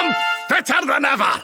am fitter than ever!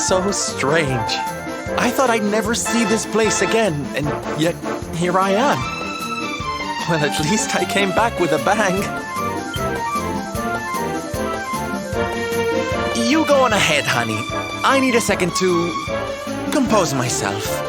So strange. I thought I'd never see this place again, and yet here I am. Well, at least I came back with a bang. You go on ahead, honey. I need a second to compose myself.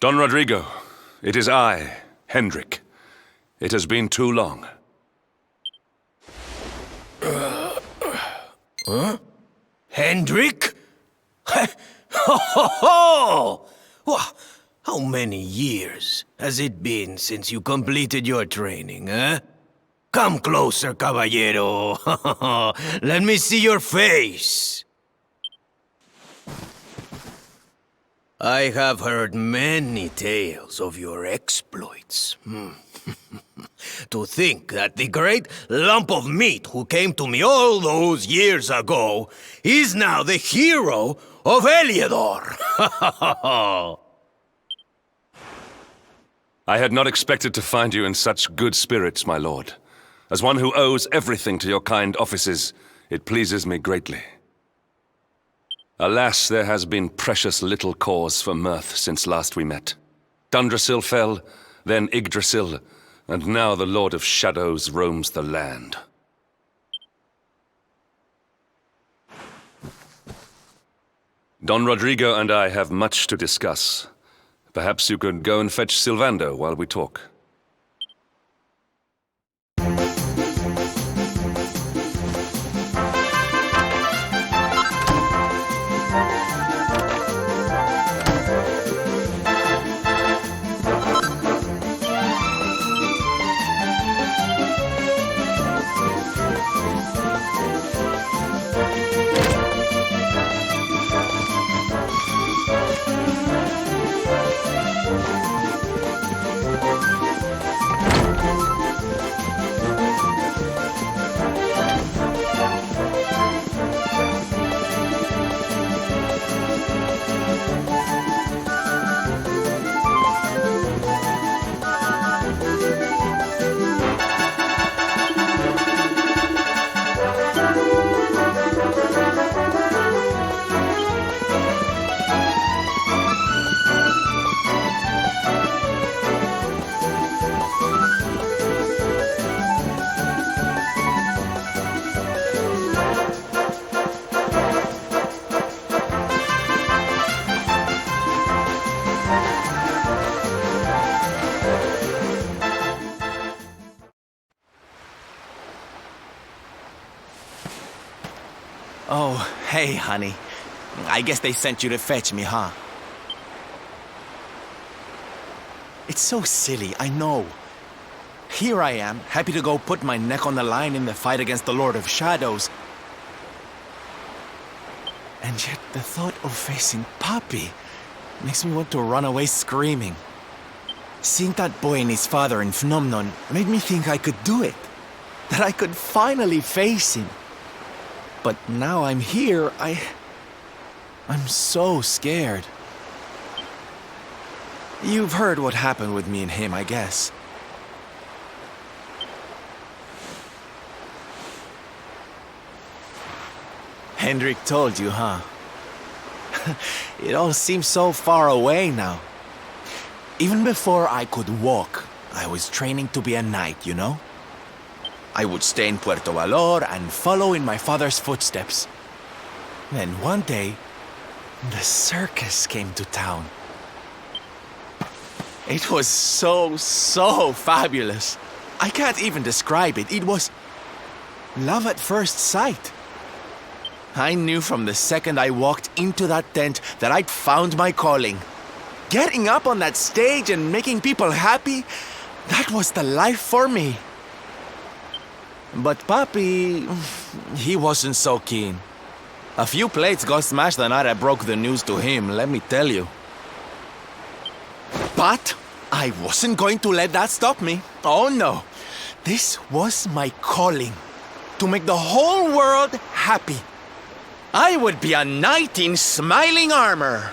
Don Rodrigo, it is I, Hendrik. It has been too long. Huh? Hendrik? Ho ho ho! How many years has it been since you completed your training, eh? Come closer, caballero. Let me see your face. I have heard many tales of your exploits. To think that the great lump of meat who came to me all those years ago is now the hero of Heliodor. I had not expected to find you in such good spirits, my lord. As one who owes everything to your kind offices, it pleases me greatly. Alas, there has been precious little cause for mirth since last we met. Dundrasil fell, then Yggdrasil, and now the Lord of Shadows roams the land. Don Rodrigo and I have much to discuss. Perhaps you could go and fetch Sylvando while we talk. Oh, hey, honey. I guess they sent you to fetch me, huh? It's so silly, I know. Here I am, happy to go put my neck on the line in the fight against the Lord of Shadows. And yet the thought of facing Papi makes me want to run away screaming. Seeing that boy and his father in Phnomnon made me think I could do it. That I could finally face him. But now I'm here, I'm so scared. You've heard what happened with me and him, I guess. Hendrik told you, huh? It all seems so far away now. Even before I could walk, I was training to be a knight, you know? I would stay in Puerto Valor and follow in my father's footsteps. Then one day, the circus came to town. It was so fabulous. I can't even describe it. It was love at first sight. I knew from the second I walked into that tent that I'd found my calling. Getting up on that stage and making people happy, that was the life for me. But Papi, he wasn't so keen. A few plates got smashed the night I broke the news to him, let me tell you. But I wasn't going to let that stop me. Oh no. This was my calling. To make the whole world happy. I would be a knight in smiling armor.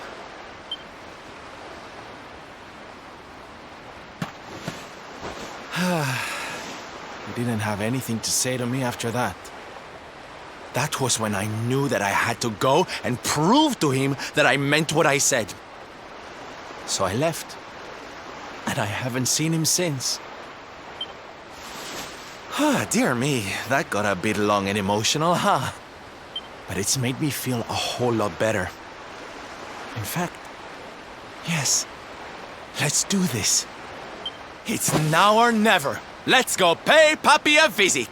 He didn't have anything to say to me after that. That was when I knew that I had to go and prove to him that I meant what I said. So I left. And I haven't seen him since. Dear me, that got a bit long and emotional, huh? But it's made me feel a whole lot better. In fact, yes, let's do this. It's now or never. Let's go pay Papi a visit.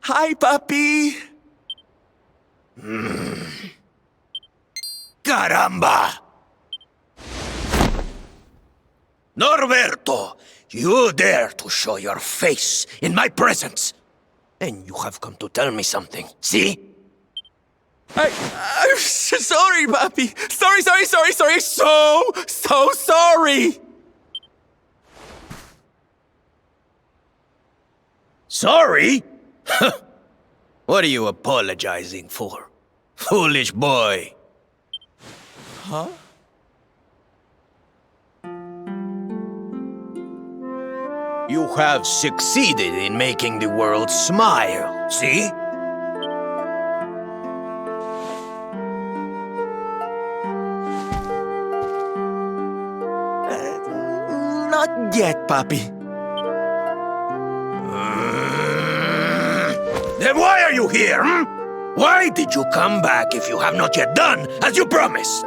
Hi, puppy. Caramba! Norberto, you dare to show your face in my presence. And you have come to tell me something, see? I'm sorry, puppy. Sorry. So sorry. Sorry? What are you apologizing for? Foolish boy. Huh? You have succeeded in making the world smile, see? Not yet, puppy. Then why are you here, hmm? Why did you come back if you have not yet done as you promised?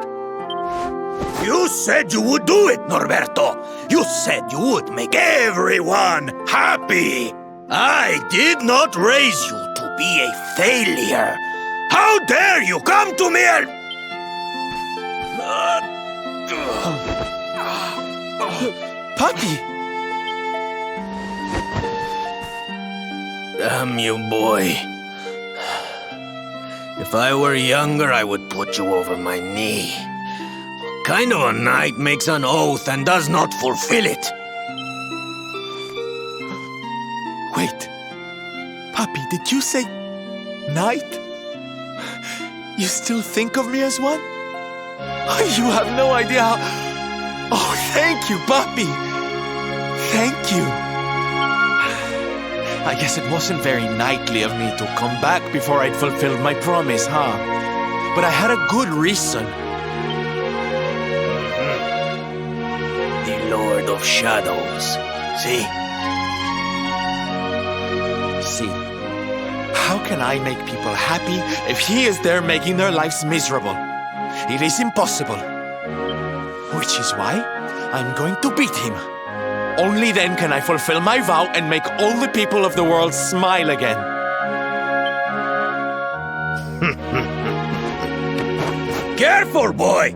You said you would do it, Norberto. You said you would make everyone happy. I did not raise you to be a failure. How dare you come to me and... Puppy! Damn you, boy. If I were younger, I would put you over my knee. What kind of a knight makes an oath and does not fulfill it? Wait. Puppy, did you say knight? You still think of me as one? You have no idea how... Oh, thank you, puppy. Thank you. I guess it wasn't very knightly of me to come back before I'd fulfilled my promise, huh? But I had a good reason. The Lord of Shadows. See? See, how can I make people happy if he is there making their lives miserable? It is impossible. Which is why I'm going to beat him. Only then can I fulfill my vow and make all the people of the world smile again. Careful, boy!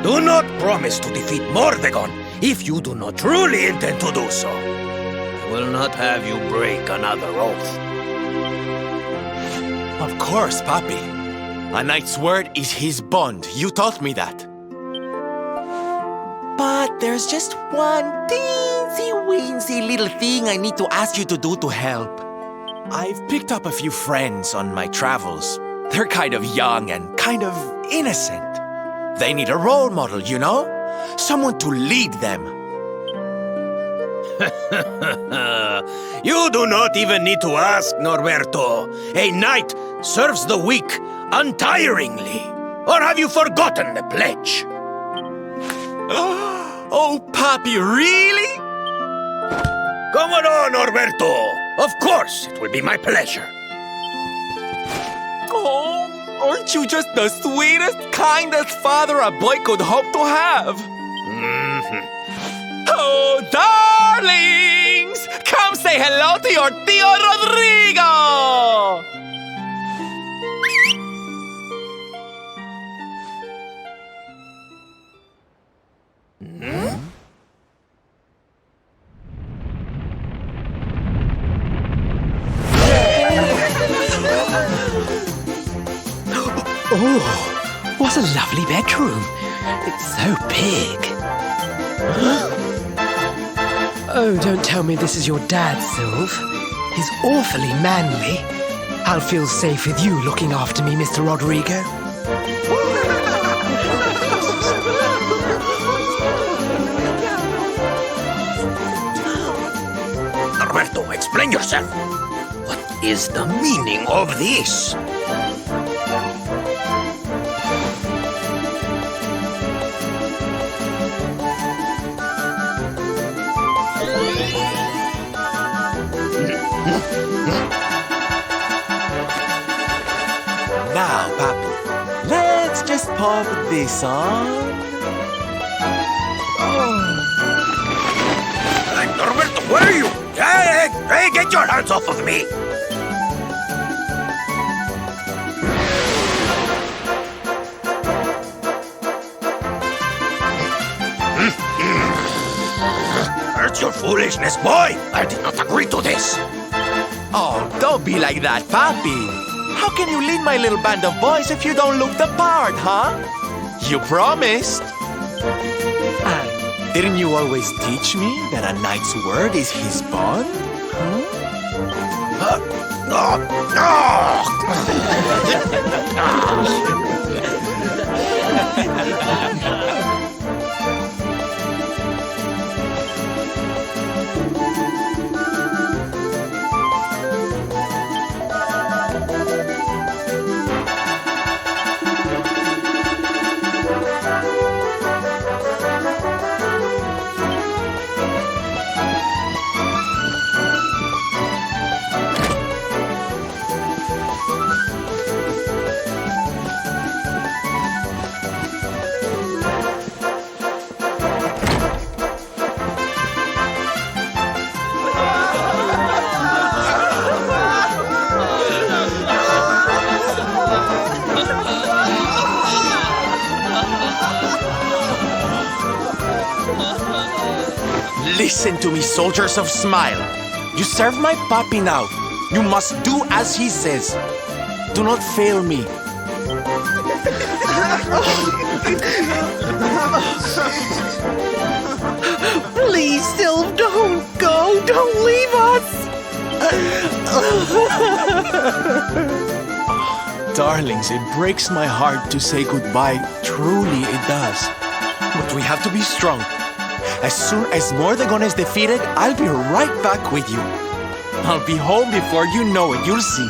Do not promise to defeat Mordegon if you do not truly intend to do so. I will not have you break another oath. Of course, Papi. A knight's word is his bond. You taught me that. But there's just one teensy-weensy little thing I need to ask you to do to help. I've picked up a few friends on my travels. They're kind of young and kind of innocent. They need a role model, you know? Someone to lead them. You do not even need to ask, Norberto. A knight serves the weak untiringly. Or have you forgotten the pledge? Oh, Papi, really? Come on, Norberto. Of course, it will be my pleasure. Oh, aren't you just the sweetest, kindest father a boy could hope to have? Oh, darlings! Come say hello to your Tío Rodrigo! Oh, what a lovely bedroom. It's so big. Oh, don't tell me this is your dad, Sylve. He's awfully manly. I'll feel safe with you looking after me, Mr. Rodrigo. Norberto, explain yourself. What is the meaning of this? Now, Papi, let's just just pop this on. Norberto, where are you? Hey, get your hands off of me! That's your foolishness, boy! I did not agree to this! Oh, don't be like that, Papi. How can you lead my little band of boys if you don't look the part, huh? You promised. And didn't you always teach me that a knight's word is his bond? Listen to me, soldiers of Smile. You serve my Papi now. You must do as he says. Do not fail me. Please, Sylv, don't go. Don't leave us. Darlings, it breaks my heart to say goodbye. Truly, it does. But we have to be strong. As soon as Mordegon is defeated, I'll be right back with you. I'll be home before you know it, you'll see.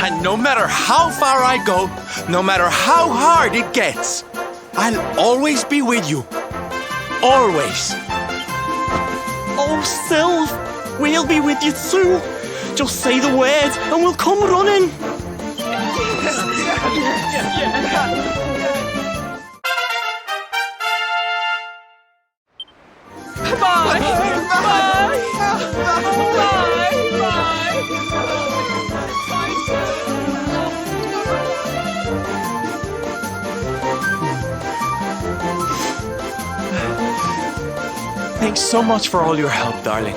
And no matter how far I go, no matter how hard it gets, I'll always be with you. Always. Oh, Sylv, we'll be with you too. Just say the word and we'll come running. Bye. Thanks so much for all your help, darling.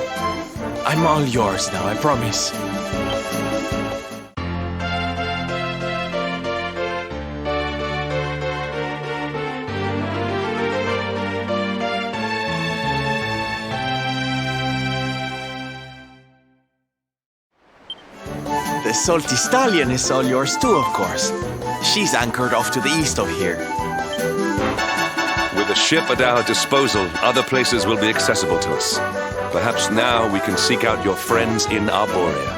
I'm all yours now, I promise. The Salty Stallion is all yours too, of course. She's anchored off to the east of here. With a ship at our disposal, other places will be accessible to us. Perhaps now we can seek out your friends in Arborea.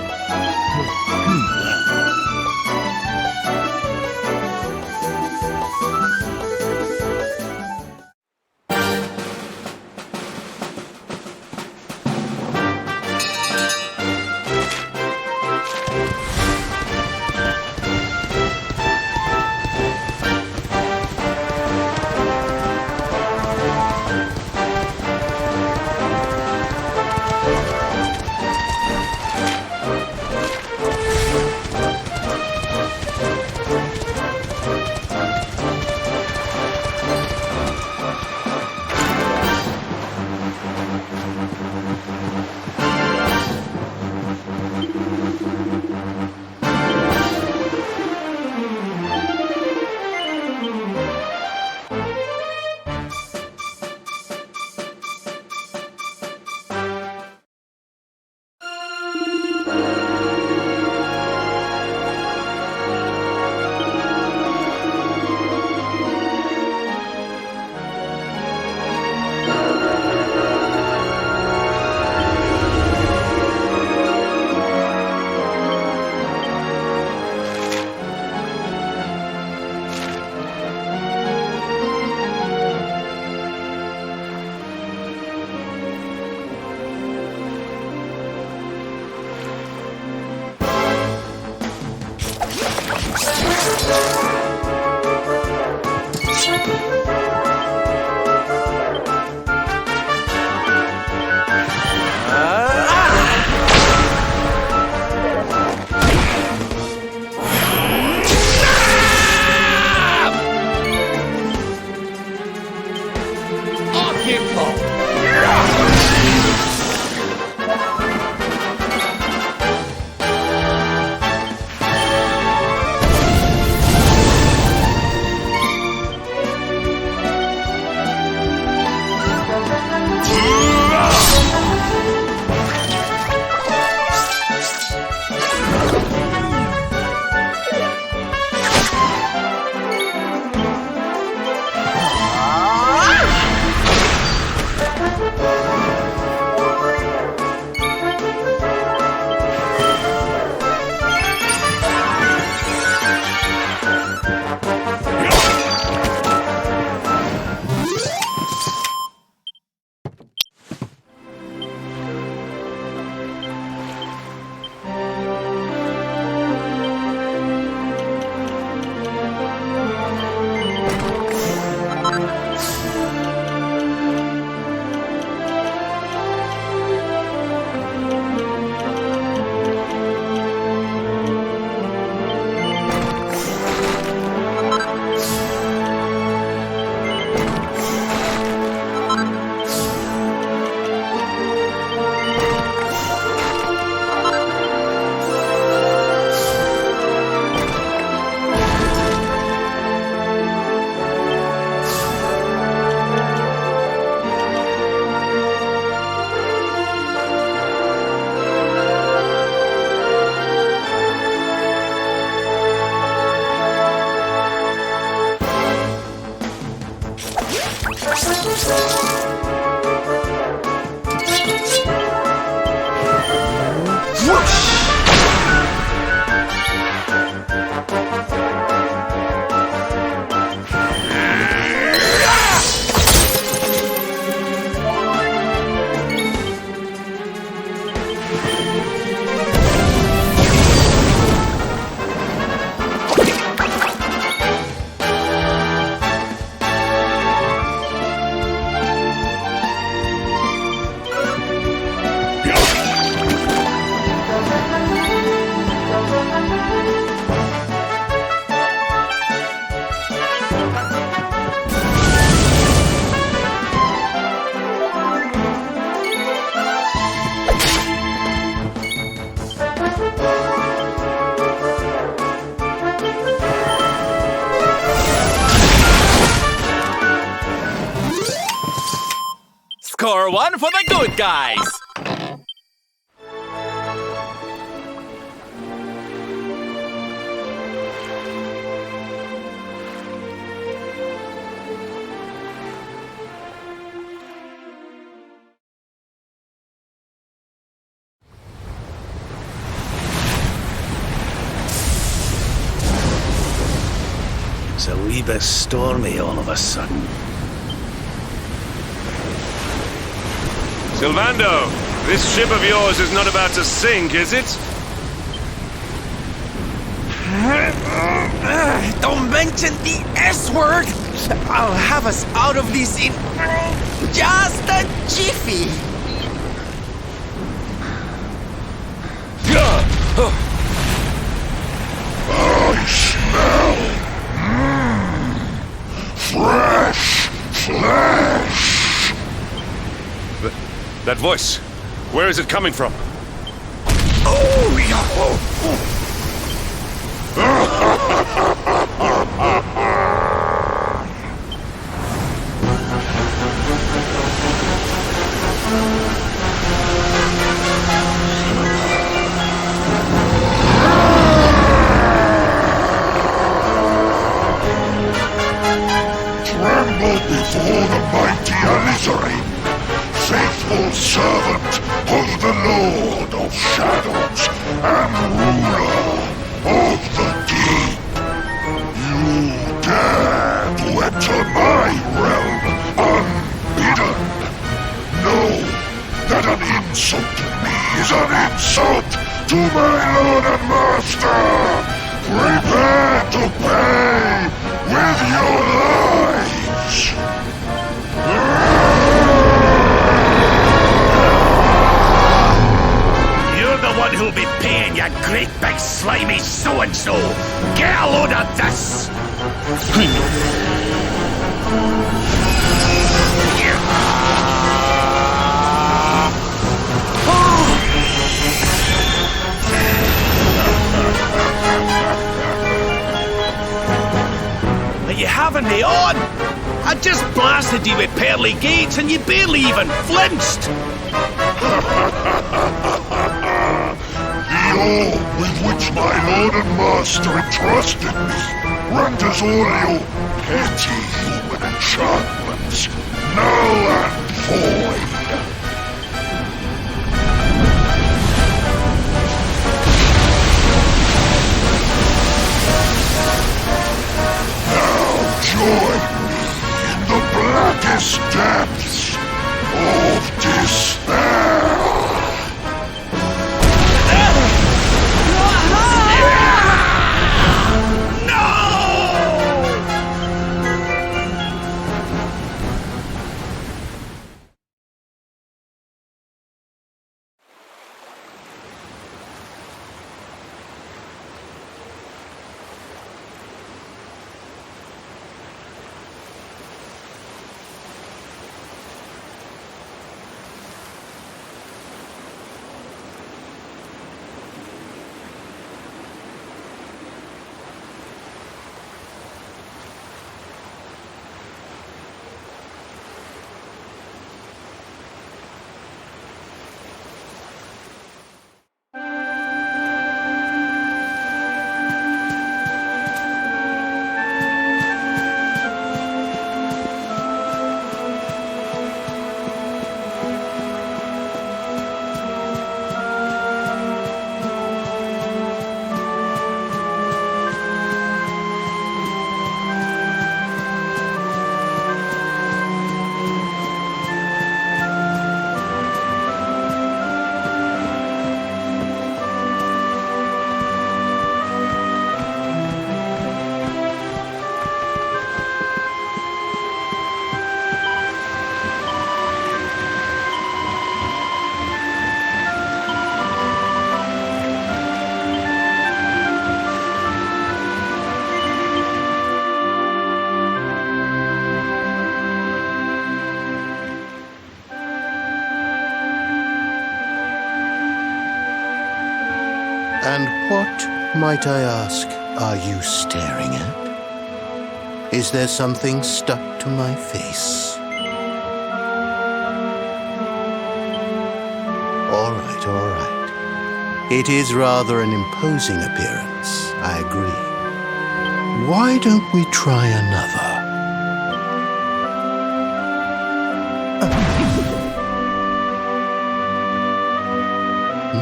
Score one for the good guys! It's a wee bit stormy all of a sudden. Sylvando, this ship of yours is not about to sink, is it? Don't mention the S-word! I'll have us out of this in just a jiffy! I smell fresh flesh. That voice, where is it coming from? Oh, yeah. Tremble before the mighty Alizarin, faithful servant of the Lord of Shadows and ruler of the deep. You dare to enter my realm unbidden. Know that an insult to me is an insult to my lord and master. Prepare to pay with your lives! You're the one who'll be paying, you great big slimy so-and-so! Get a load of this! Are you having me on? I just blasted you with pearly gates and you barely even flinched! The awe with which my lord and master entrusted me renders all your petty human enchantments null and void. Now join me in the blackest depths of despair. And what, might I ask, are you staring at? Is there something stuck to my face? All right, all right. It is rather an imposing appearance, I agree. Why don't we try another?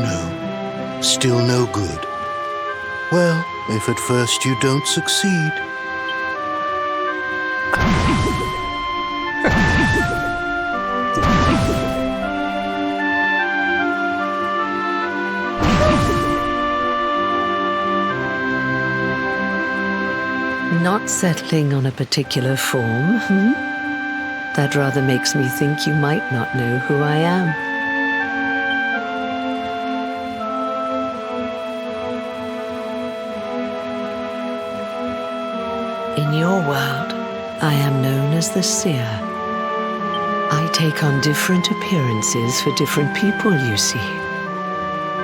No, still no good. Well, if at first you don't succeed. Not settling on a particular form, That rather makes me think you might not know who I am. In your world, I am known as the Seer. I take on different appearances for different people, you see.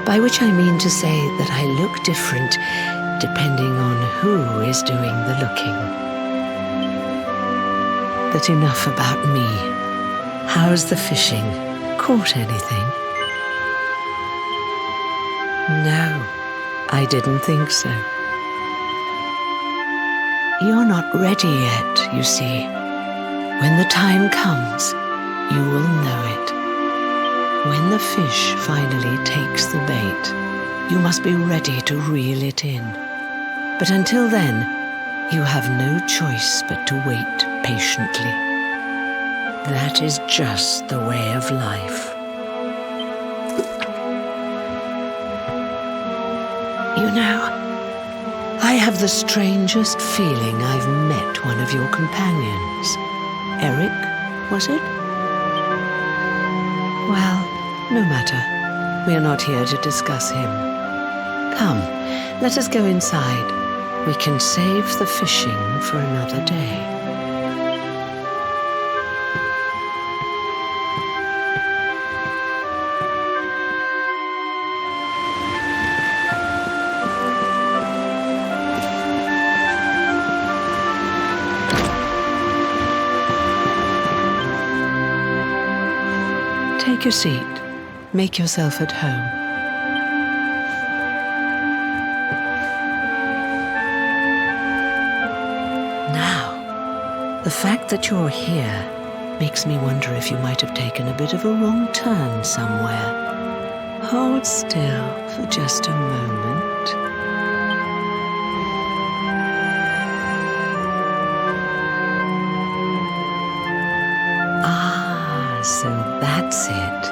By which I mean to say that I look different depending on who is doing the looking. But enough about me. How's the fishing? Caught anything? No, I didn't think so. You're not ready yet, you see. When the time comes, you will know it. When the fish finally takes the bait, you must be ready to reel it in. But until then, you have no choice but to wait patiently. That is just the way of life. You know, I have the strangest feeling I've met one of your companions. Eric, was it? Well, no matter. We are not here to discuss him. Come, let us go inside. We can save the fishing for another day. Take your seat. Make yourself at home. Now, the fact that you're here makes me wonder if you might have taken a bit of a wrong turn somewhere. Hold still for just a moment. So that's it.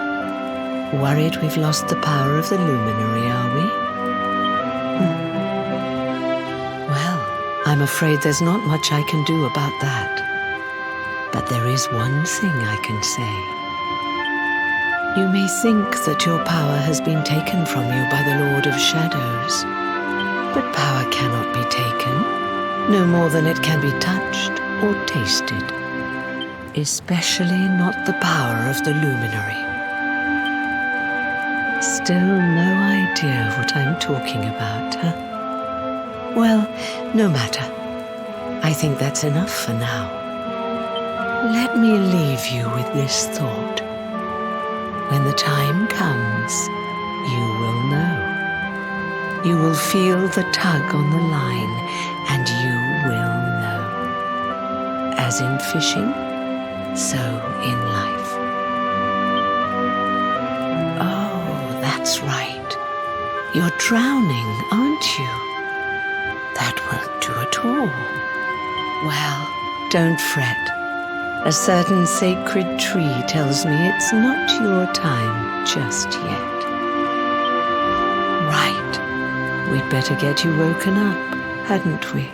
Worried we've lost the power of the luminary, are we? Well, I'm afraid there's not much I can do about that. But there is one thing I can say. You may think that your power has been taken from you by the Lord of Shadows. But power cannot be taken, no more than it can be touched or tasted. Especially not the power of the luminary. Still no idea what I'm talking about, huh? Well, no matter. I think that's enough for now. Let me leave you with this thought. When the time comes, you will know. You will feel the tug on the line, and you will know. As in fishing, so in life. Oh, that's right. You're drowning, aren't you? That won't do at all. Well, don't fret. A certain sacred tree tells me it's not your time just yet. Right. We'd better get you woken up, hadn't we?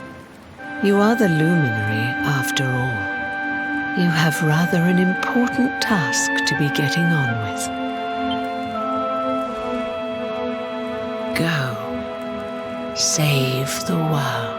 You are the luminary, after all. You have rather an important task to be getting on with. Go. Save the world.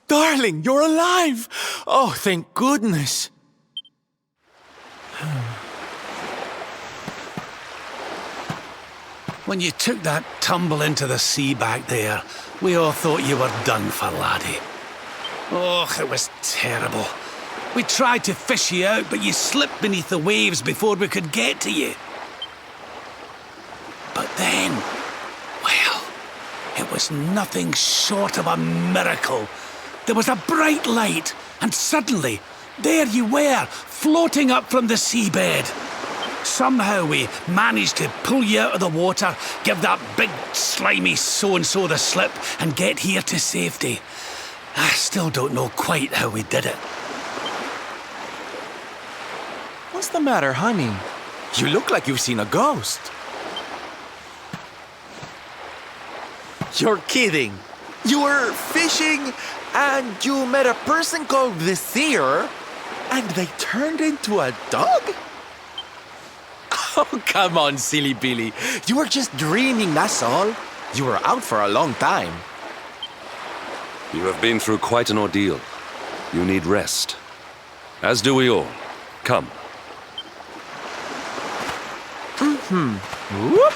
Darling, you're alive! Oh, thank goodness. When you took that tumble into the sea back there, we all thought you were done for, laddie. Oh, it was terrible. We tried to fish you out, but you slipped beneath the waves before we could get to you. But then, well, it was nothing short of a miracle. There was a bright light, and suddenly, there you were, floating up from the seabed. Somehow we managed to pull you out of the water, give that big, slimy so-and-so the slip, and get here to safety. I still don't know quite how we did it. What's the matter, honey? You look like you've seen a ghost. You're kidding. You were fishing and you met a person called the Seer and they turned into a dog? Oh, come on, silly Billy. You were just dreaming, that's all. You were out for a long time. You have been through quite an ordeal. You need rest. As do we all. Come. Whoop.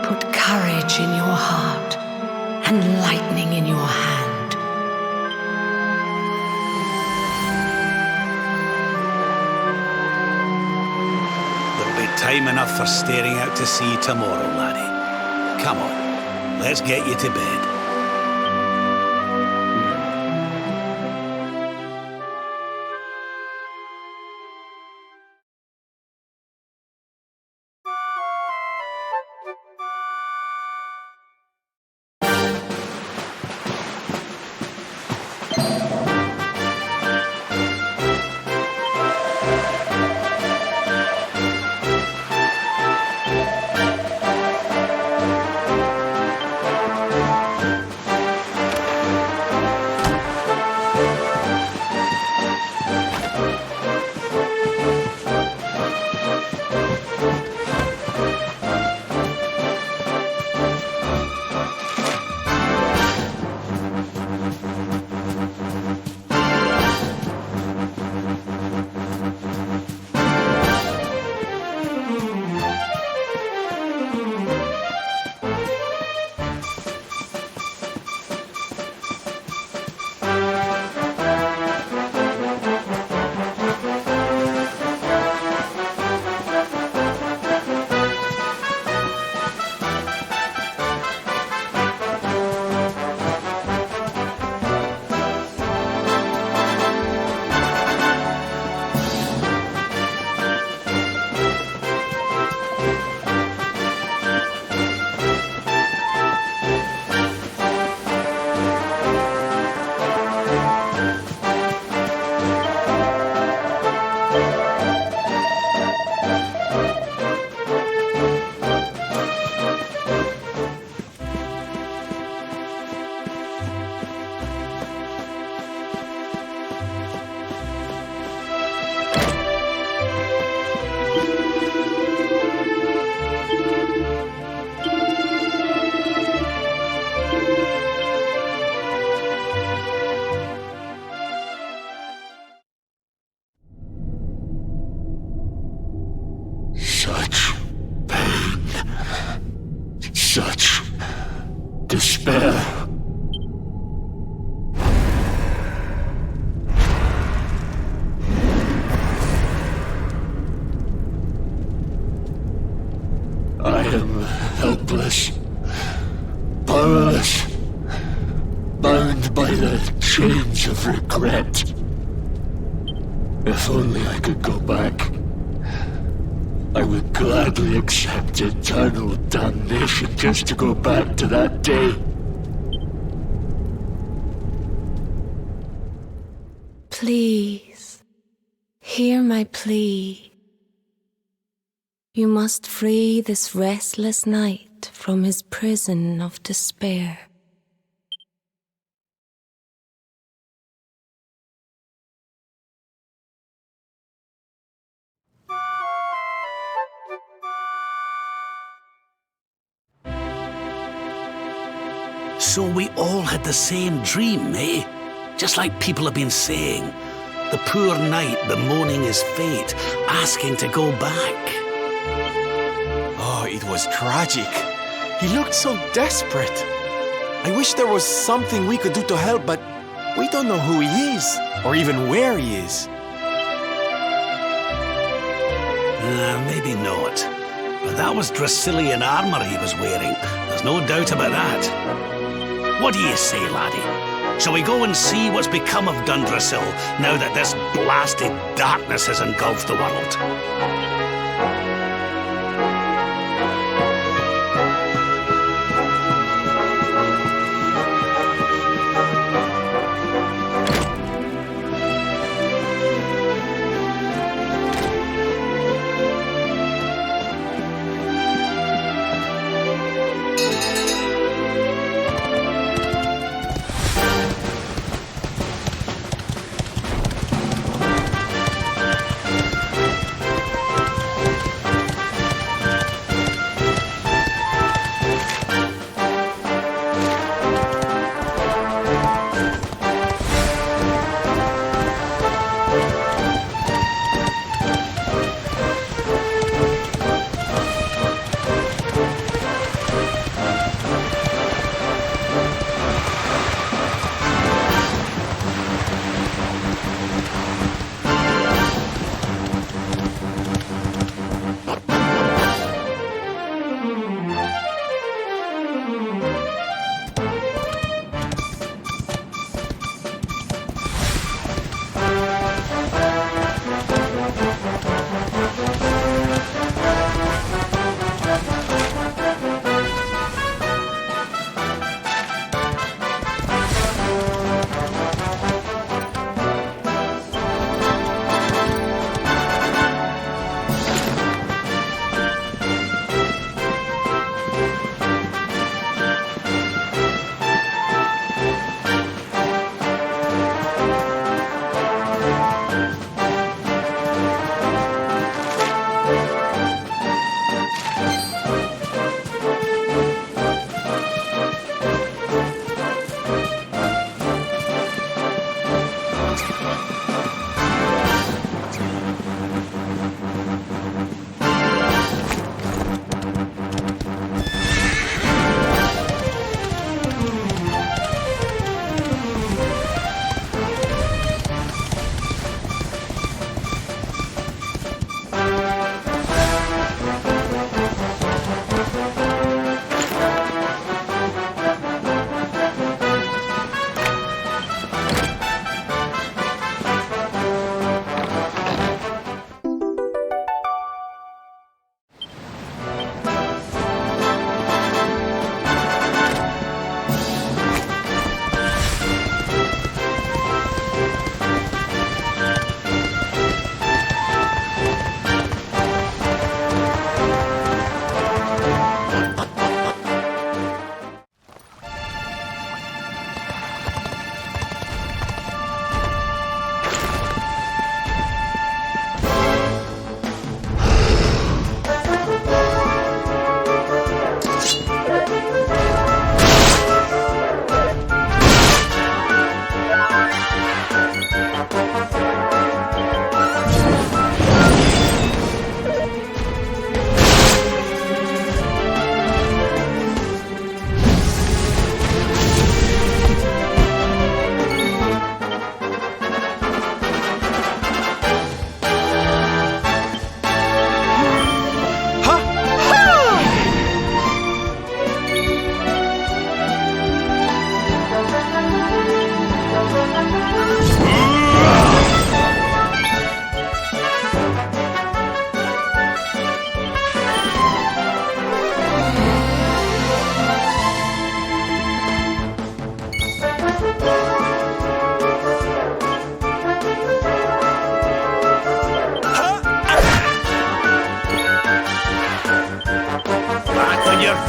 Put courage in your heart and lightning in your hand. time enough for staring out to sea tomorrow, laddie. Come on, let's get you to bed. Such pain. Such despair. I am helpless, powerless, bound by the chains of regret. If only I could go back, I would gladly accept eternal damnation just to go back to that day. Please, hear my plea. You must free this restless knight from his prison of despair. So we all had the same dream, eh? Just like people have been saying. The poor knight bemoaning his fate, asking to go back. Oh, it was tragic. He looked so desperate. I wish there was something we could do to help, but we don't know who he is, or even where he is. Maybe not. But that was Dracilian armor he was wearing. There's no doubt about that. What do you say, laddie? Shall we go and see what's become of Dundrasil now that this blasted darkness has engulfed the world?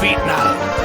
feet now.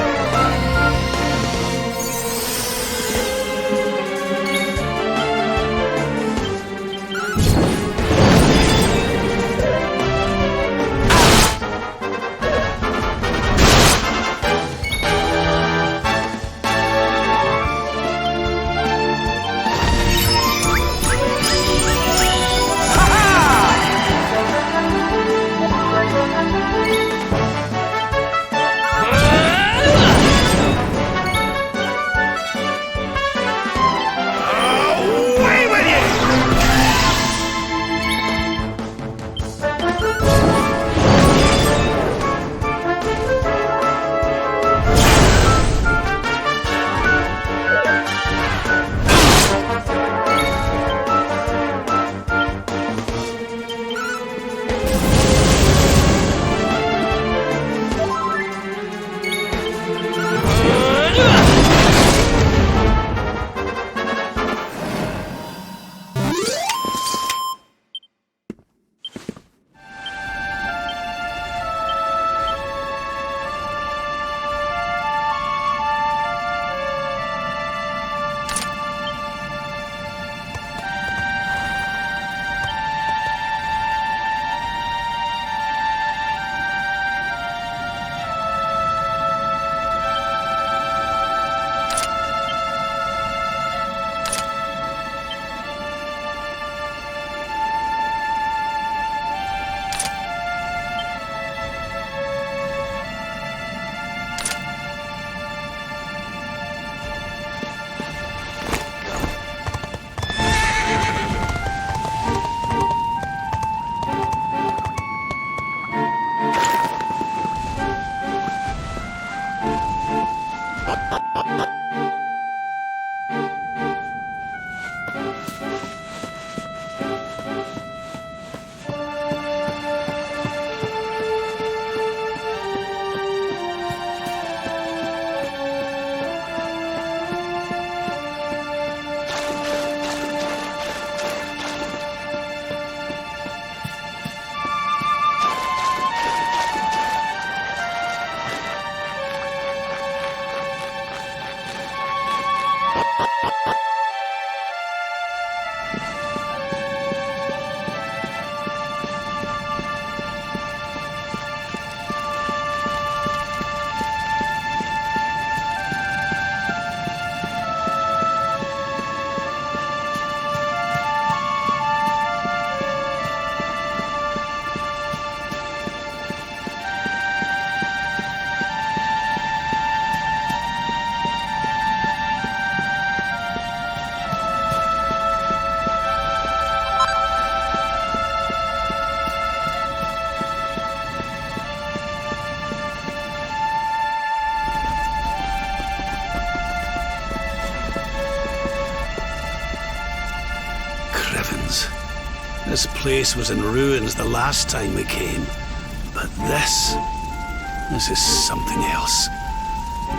This place was in ruins the last time we came. But this is something else.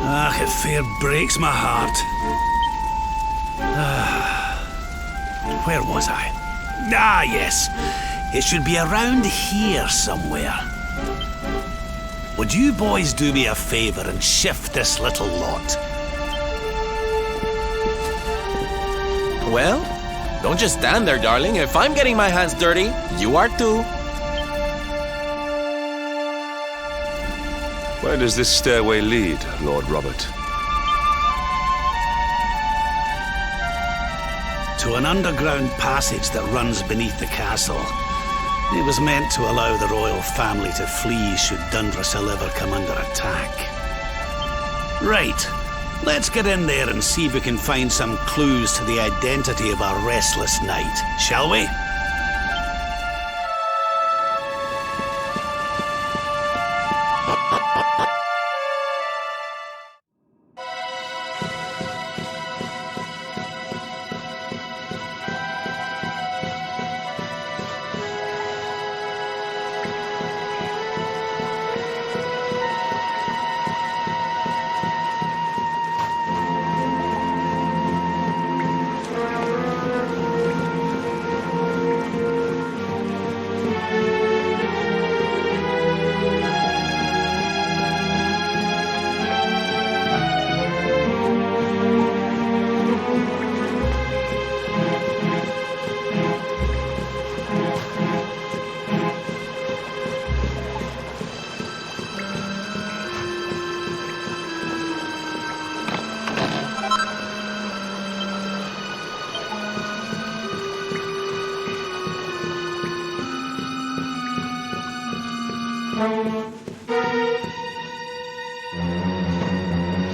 Ah, it fair breaks my heart. Where was I? Ah, yes. It should be around here somewhere. Would you boys do me a favor and shift this little lot? Well, don't just stand there, darling. If I'm getting my hands dirty, you are too. Where does this stairway lead, Lord Robert? To an underground passage that runs beneath the castle. It was meant to allow the royal family to flee should Dundrasil ever come under attack. Right. Let's get in there and see if we can find some clues to the identity of our restless knight, shall we?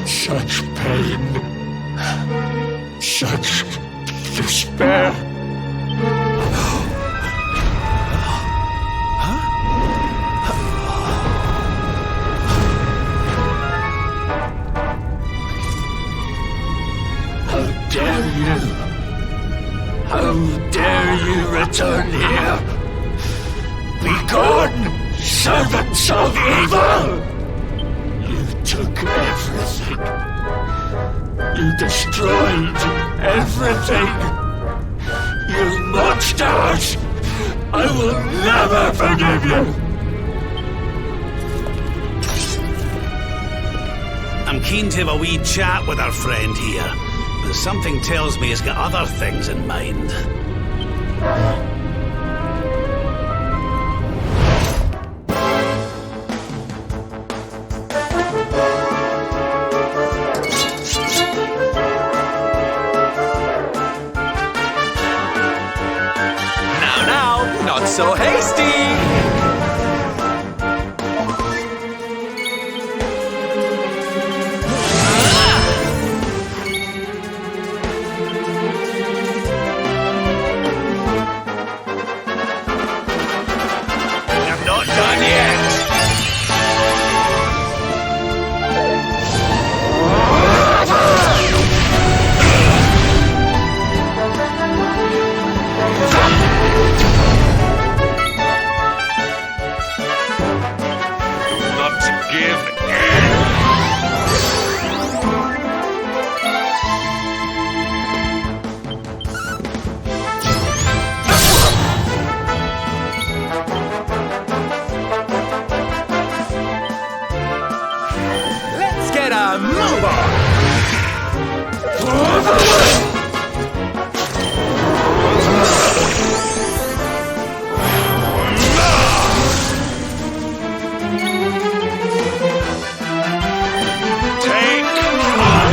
Such pain. Such despair. How dare you? How dare you return here? Begone, servants of evil! You took everything. You destroyed everything. You monsters! I will never forgive you! I'm keen to have a wee chat with our friend here, but something tells me he's got other things in mind. Now, not so hasty! I'm not done yet. Not give in. Let's get a move on! Take heart.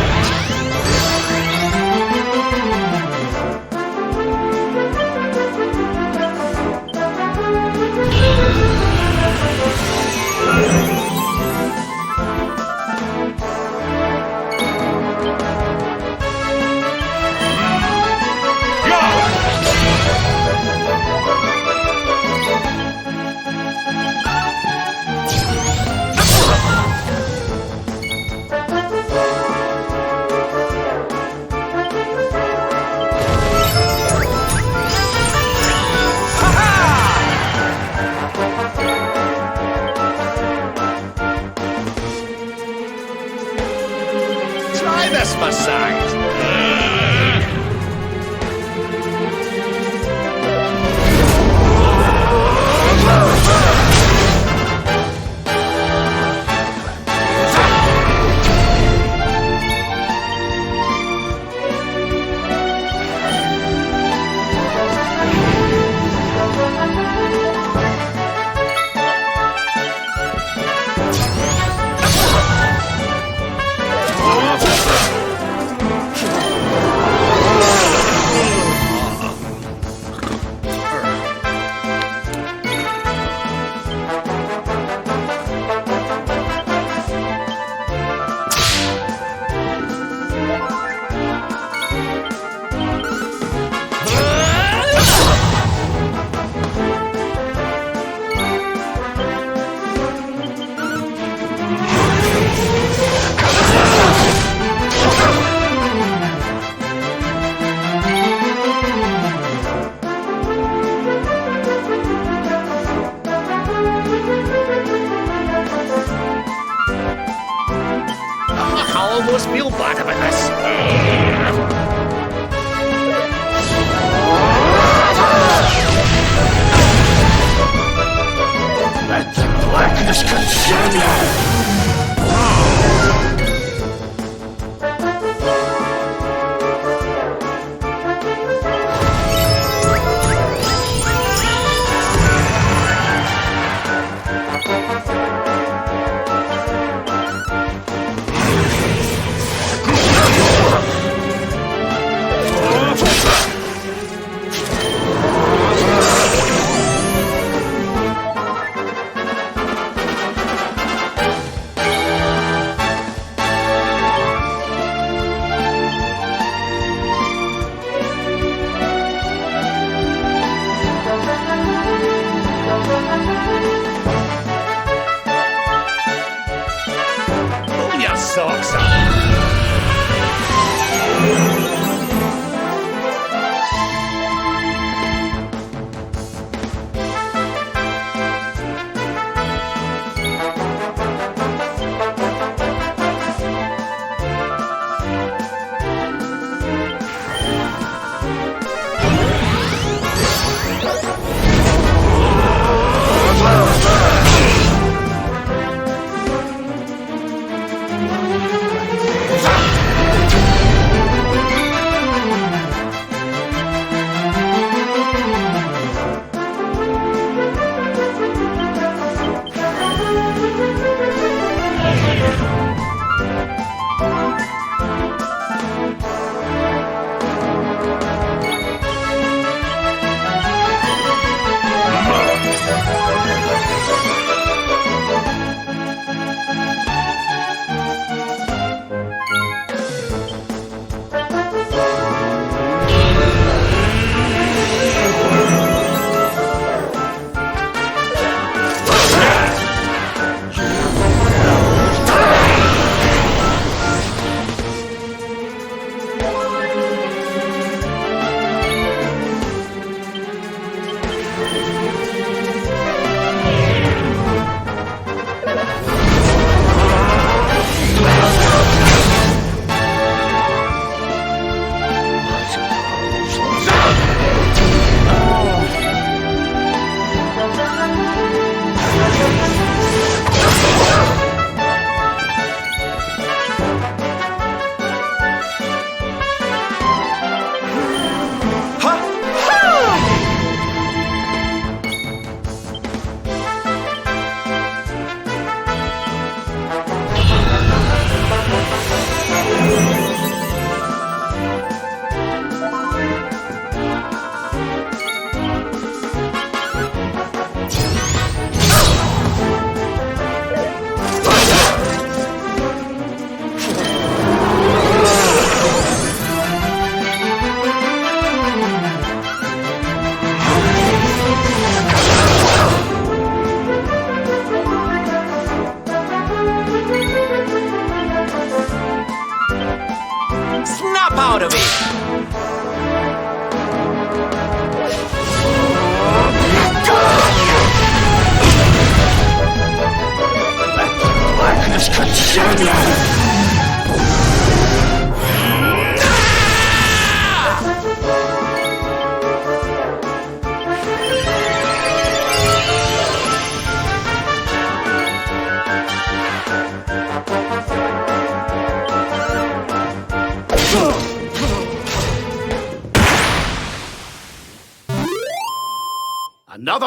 Try this massage! I almost feel bad about this. Let the blackness consume you!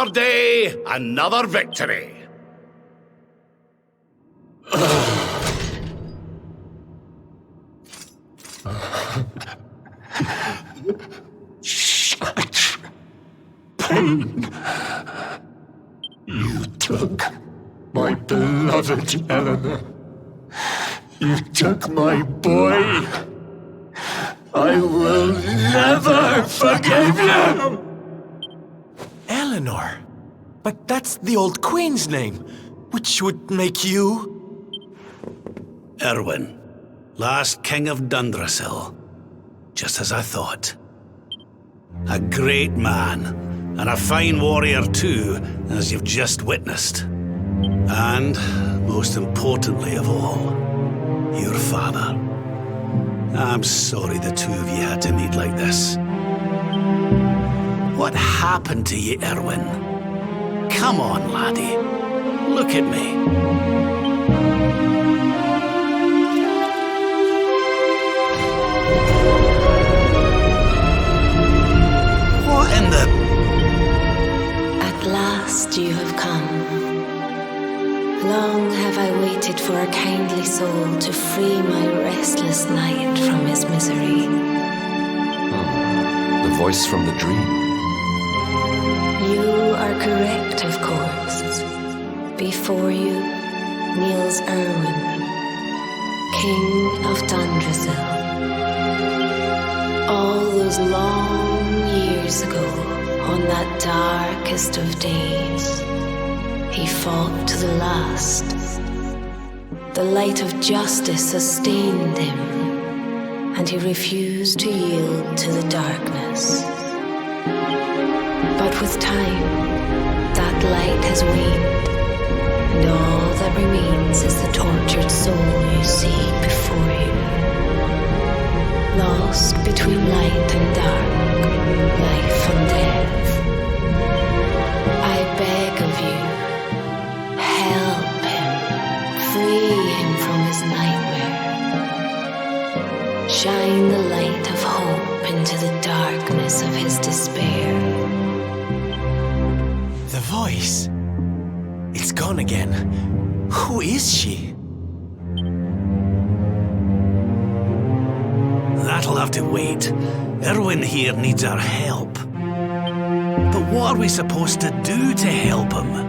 Another day, another victory. Such pain. You took my beloved Eleanor. You took my boy. I will never forgive you! Eleanor? But that's the old queen's name, which would make you... Erwin, last king of Dundrasil. Just as I thought. A great man, and a fine warrior too, as you've just witnessed. And, most importantly of all, your father. I'm sorry the two of you had to meet like this. What happened to you, Erwin? Come on, laddie. Look at me. What in the... At last you have come. Long have I waited for a kindly soul to free my restless night from his misery. The voice from the dream. You are correct, of course. Before you kneels Erwin, King of Dundrasil. All those long years ago, on that darkest of days, he fought to the last. The light of justice sustained him, and he refused to yield to the darkness. But with time, that light has waned, and all that remains is the tortured soul you see before you. Lost between light and dark, life and death. I beg of you, help him, free him from his nightmare. Shine the light of hope into the darkness of his despair. The voice. It's gone again. Who is she? That'll have to wait. Erwin here needs our help. But what are we supposed to do to help him?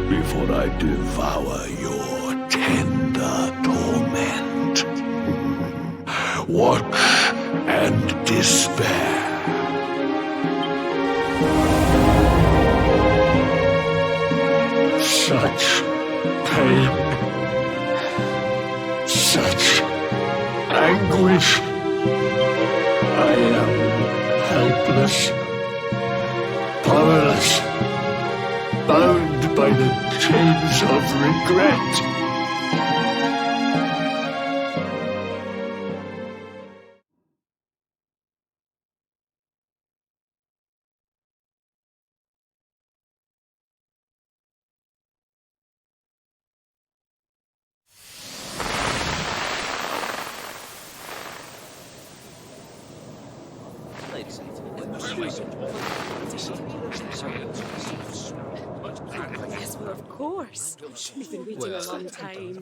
Before I devour your tender torment. Watch and despair. Such pain. Such anguish. I am helpless. Powerless. Bound by the chains of regret. Yes, well, of course. We've been waiting a long time.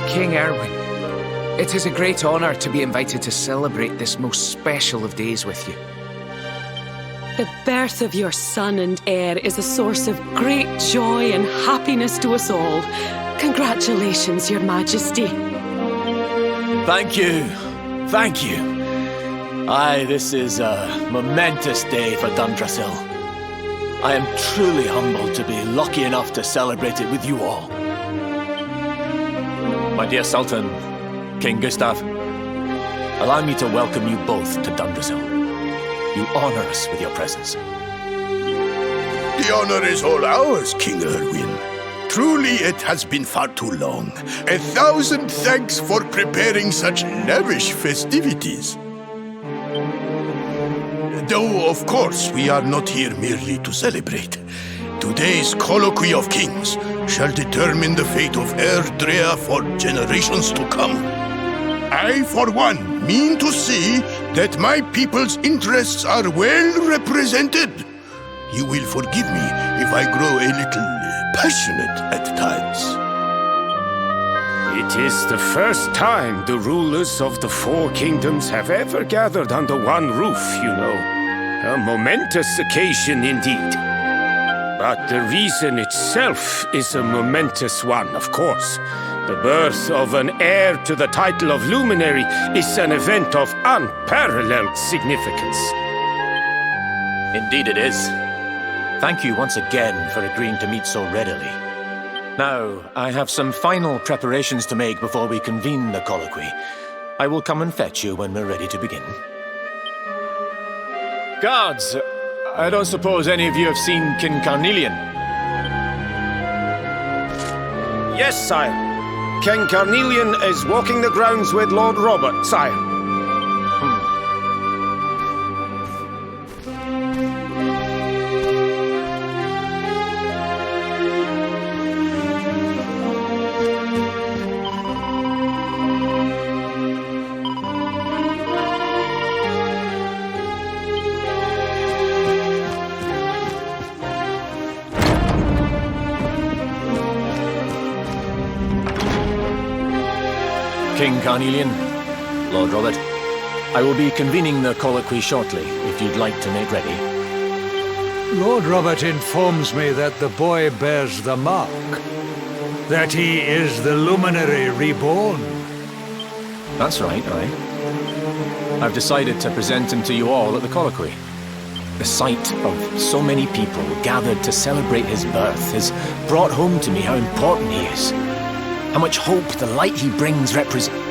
King Erwin, it is a great honor to be invited to celebrate this most special of days with you. The birth of your son and heir is a source of great joy and happiness to us all. Congratulations, Your Majesty. Thank you. Thank you. Aye, this is a momentous day for Dundrasil. I am truly humbled to be lucky enough to celebrate it with you all. My dear Sultan, King Gustav, allow me to welcome you both to Dundrasil. You honor us with your presence. The honor is all ours, King Erwin. Truly, it has been far too long. 1,000 thanks for preparing such lavish festivities. Though, of course, we are not here merely to celebrate. Today's colloquy of kings shall determine the fate of Erdrea for generations to come. I, for one, mean to see that my people's interests are well represented. You will forgive me if I grow a little passionate at times. It is the first time the rulers of the four kingdoms have ever gathered under one roof, you know. A momentous occasion indeed. But the reason itself is a momentous one, of course. The birth of an heir to the title of luminary is an event of unparalleled significance. Indeed it is. Thank you once again for agreeing to meet so readily. Now, I have some final preparations to make before we convene the colloquy. I will come and fetch you when we're ready to begin. Guards, I don't suppose any of you have seen King Carnelian? Yes, sire. King Carnelian is walking the grounds with Lord Robert, sire. King Carnelian, Lord Robert, I will be convening the colloquy shortly, if you'd like to make ready. Lord Robert informs me that the boy bears the mark, that he is the luminary reborn. That's right, aye. I've decided to present him to you all at the colloquy. The sight of so many people gathered to celebrate his birth has brought home to me how important he is. How much hope the light he brings represents.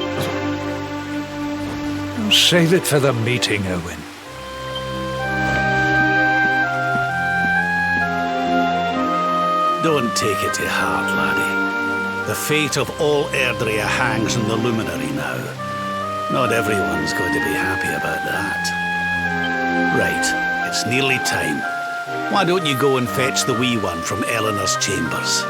Save it for the meeting, Owen. Don't take it to heart, laddie. The fate of all Erdrea hangs on the luminary now. Not everyone's going to be happy about that. Right, it's nearly time. Why don't you go and fetch the wee one from Eleanor's chambers?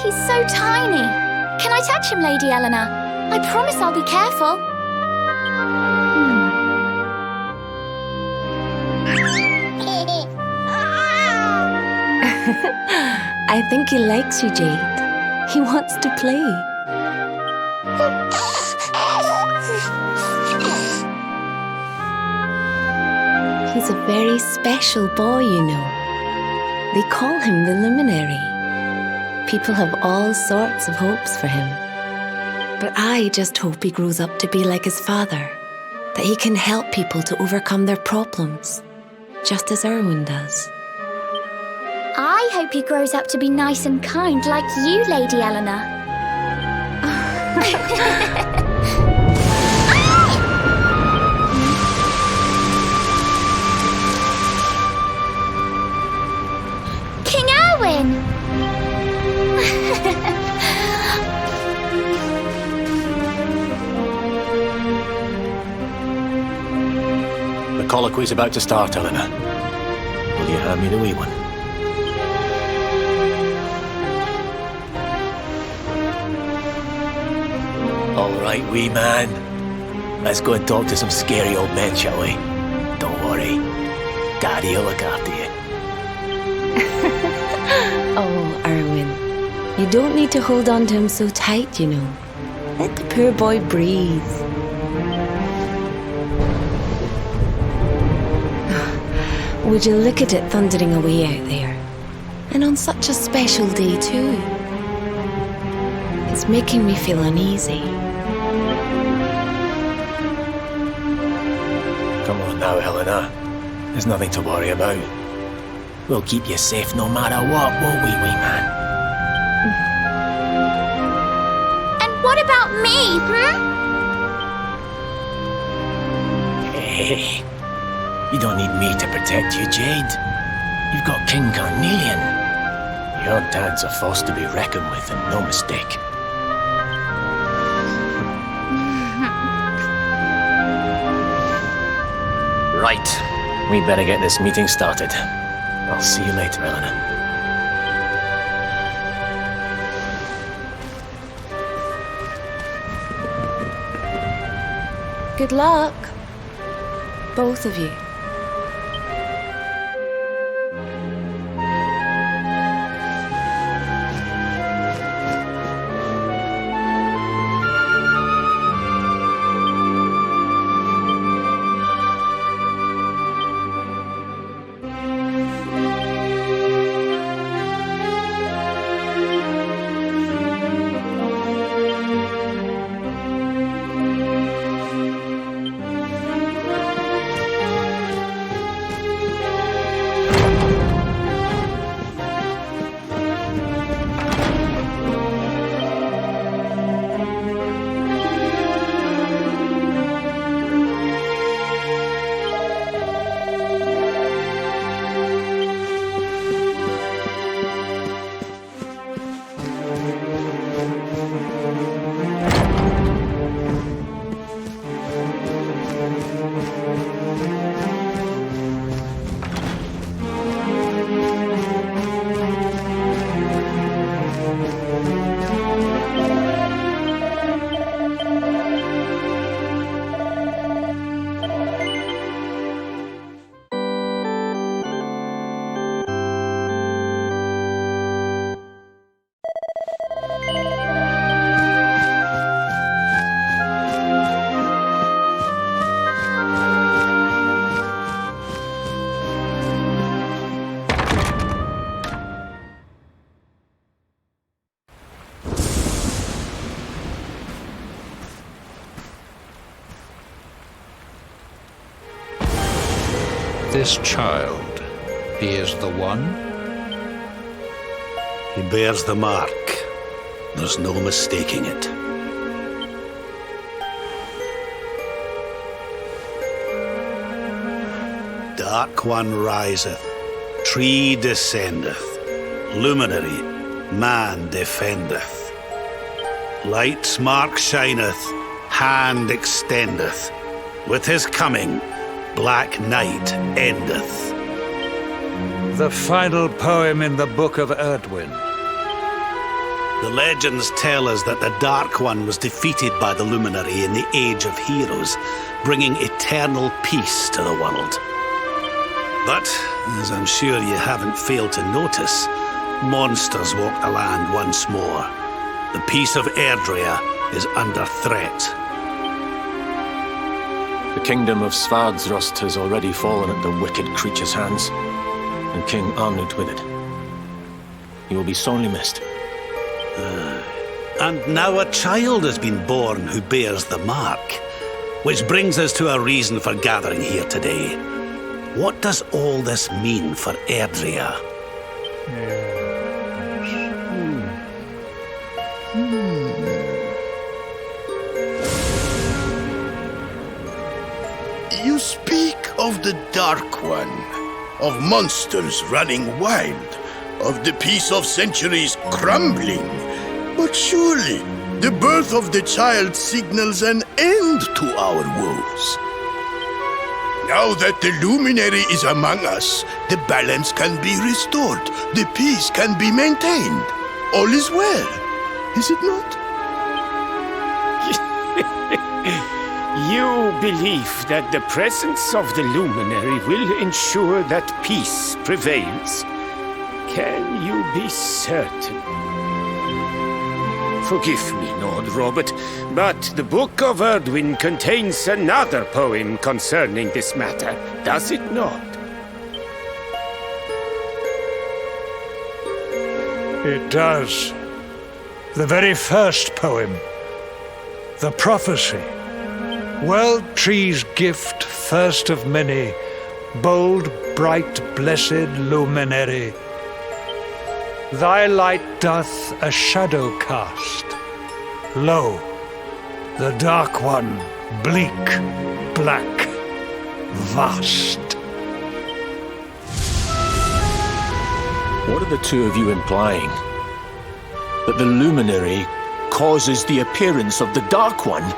He's so tiny. Can I touch him, Lady Eleanor? I promise I'll be careful. I think he likes you, Jade. He wants to play. He's a very special boy, you know. They call him the Luminary. People have all sorts of hopes for him. But I just hope he grows up to be like his father, that he can help people to overcome their problems, just as Erwin does. I hope he grows up to be nice and kind like you, Lady Eleanor. King Erwin! The colloquy's about to start, Eleanor. Will you hand me the wee one? All right, wee man. Let's go and talk to some scary old men, shall we? Don't worry. Daddy will look after you. Oh, Erwin. You don't need to hold on to him so tight, you know. Let the poor boy breathe. Would you look at it thundering away out there? And on such a special day, too. It's making me feel uneasy. Come on now, Eleanor. There's nothing to worry about. We'll keep you safe no matter what, won't we, wee man? And what about me, Hey, you don't need me to protect you, Jade. You've got King Carnelian. Your dad's a force to be reckoned with, and no mistake. Right, we better get this meeting started. I'll see you later, Eleanor. Good luck, both of you. This child, he is the one? He bears the mark. There's no mistaking it. Dark One riseth, tree descendeth, luminary, man defendeth. Light's mark shineth, hand extendeth. With his coming, black night endeth. The final poem in the Book of Erdwin. The legends tell us that the Dark One was defeated by the Luminary in the Age of Heroes, bringing eternal peace to the world. But, as I'm sure you haven't failed to notice, monsters walk the land once more. The peace of Erdrea is under threat. The kingdom of Svardsrust has already fallen at the wicked creature's hands, and King Arnut with it. He will be sorely missed. And now a child has been born who bears the mark, which brings us to a reason for gathering here today. What does all this mean for Erdrea? You speak of the Dark One, of monsters running wild, of the peace of centuries crumbling. But surely, the birth of the child signals an end to our woes. Now that the luminary is among us, the balance can be restored, the peace can be maintained. All is well, is it not? You believe that the presence of the luminary will ensure that peace prevails? Can you be certain? Forgive me, Lord Robert, but the Book of Erdwin contains another poem concerning this matter, does it not? It does. The very first poem. The prophecy. World tree's gift, first of many, bold, bright, blessed luminary. Thy light doth a shadow cast. Lo, the Dark One, bleak, black, vast. What are the two of you implying? That the luminary causes the appearance of the Dark One?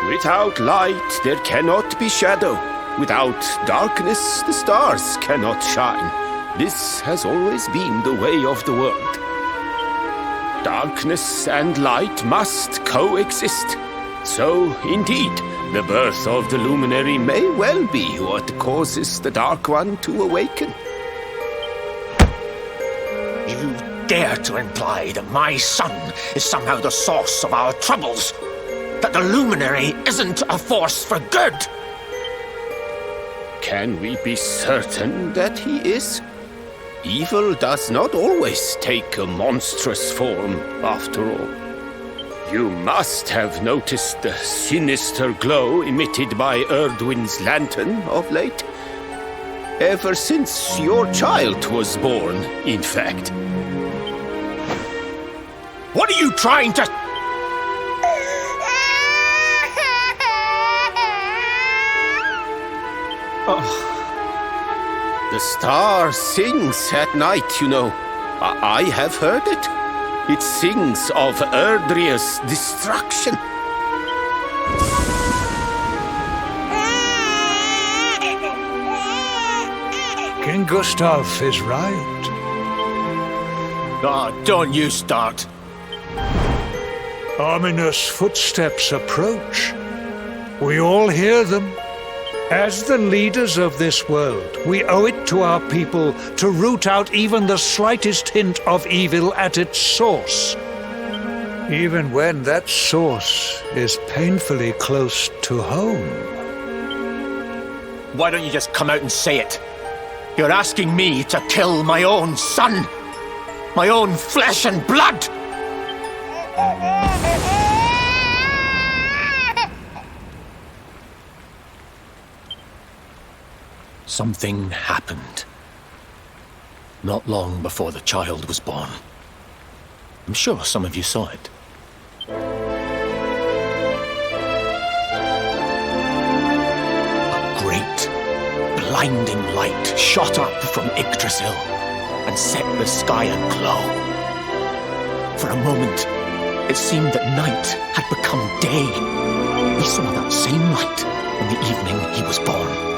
Without light, there cannot be shadow. Without darkness, the stars cannot shine. This has always been the way of the world. Darkness and light must coexist. So, indeed, the birth of the luminary may well be what causes the Dark One to awaken. You dare to imply that my son is somehow the source of our troubles? That the luminary isn't a force for good? Can we be certain that he is? Evil does not always take a monstrous form, after all. You must have noticed the sinister glow emitted by Erdwin's lantern of late. Ever since your child was born, in fact. What are you trying to... Oh. The star sings at night, you know. I have heard it. It sings of Erdrea's destruction. King Gustav is right. Oh, don't you start. Ominous footsteps approach. We all hear them. As the leaders of this world, we owe it to our people to root out even the slightest hint of evil at its source. Even when that source is painfully close to home. Why don't you just come out and say it? You're asking me to kill my own son. My own flesh and blood. Something happened. Not long before the child was born. I'm sure some of you saw it. A great, blinding light shot up from Yggdrasil and set the sky aglow. For a moment, it seemed that night had become day. We saw that same light on the evening he was born.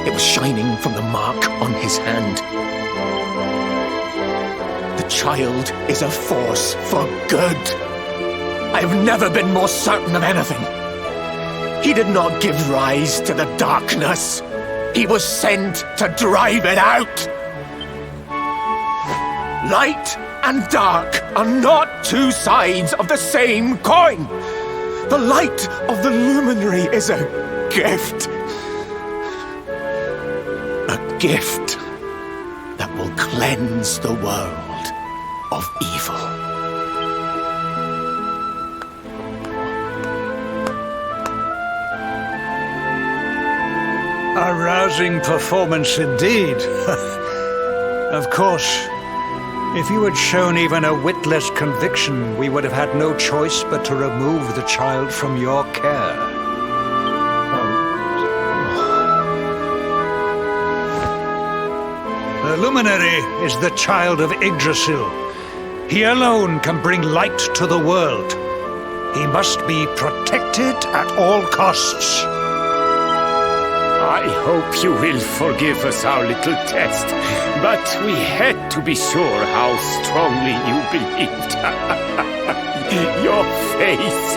It was shining from the mark on his hand. The child is a force for good. I have never been more certain of anything. He did not give rise to the darkness. He was sent to drive it out. Light and dark are not two sides of the same coin. The light of the luminary is a gift. A gift that will cleanse the world of evil. A rousing performance indeed. Of course, if you had shown even a whit less conviction, we would have had no choice but to remove the child from your care. The luminary is the child of Yggdrasil. He alone can bring light to the world. He must be protected at all costs. I hope you will forgive us our little test, but we had to be sure how strongly you believed. Your face.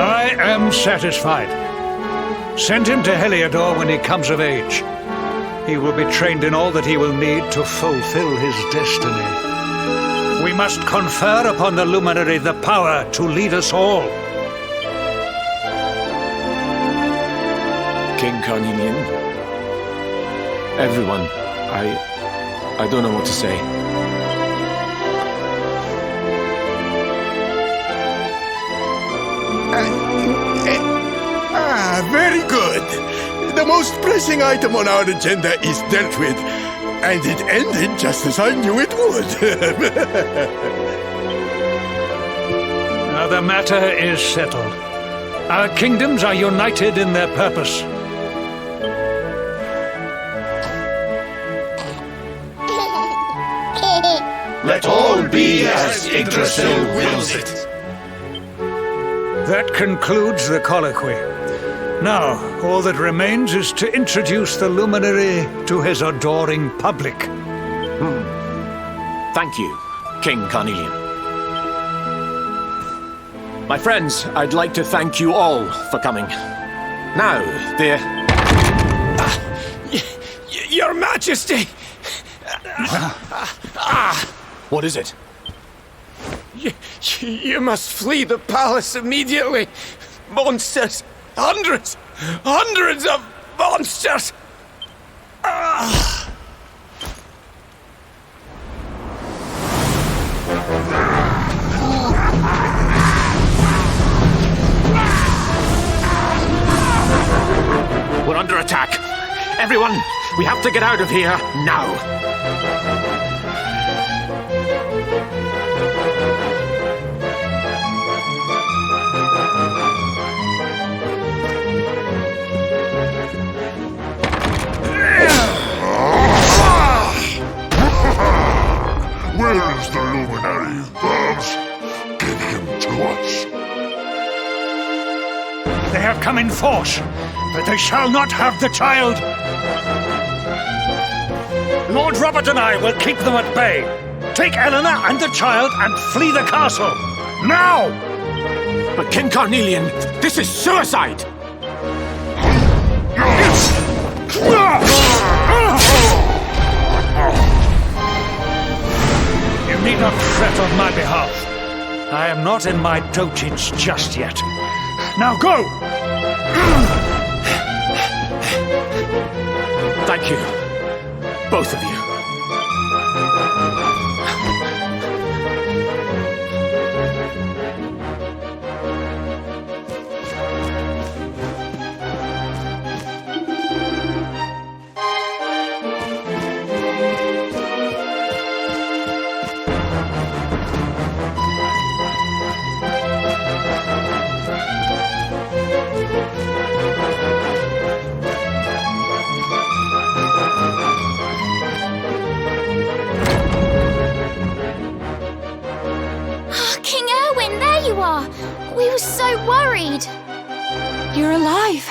I am satisfied. Send him to Heliodor when he comes of age. He will be trained in all that he will need to fulfill his destiny. We must confer upon the luminary the power to lead us all. King Carnelian, everyone, I don't know what to say. Very good. The most pressing item on our agenda is dealt with, and it ended just as I knew it would. Now the matter is settled. Our kingdoms are united in their purpose. Let all be as Yggdrasil wills it. That concludes the colloquy. Now, all that remains is to introduce the luminary to his adoring public. Thank you, King Carnelian. My friends, I'd like to thank you all for coming. Now, Your Majesty! What is it? You must flee the palace immediately. Monsters! Hundreds of monsters! We're under attack. Everyone, we have to get out of here now. Where is the luminary? Babs, give him to us. They have come in force, but they shall not have the child. Lord Robert and I will keep them at bay. Take Eleanor and the child and flee the castle. Now! But King Carnelian, this is suicide! You need not fret on my behalf. I am not in my dotage just yet. Now go! Thank you, both of you. We were so worried. You're alive.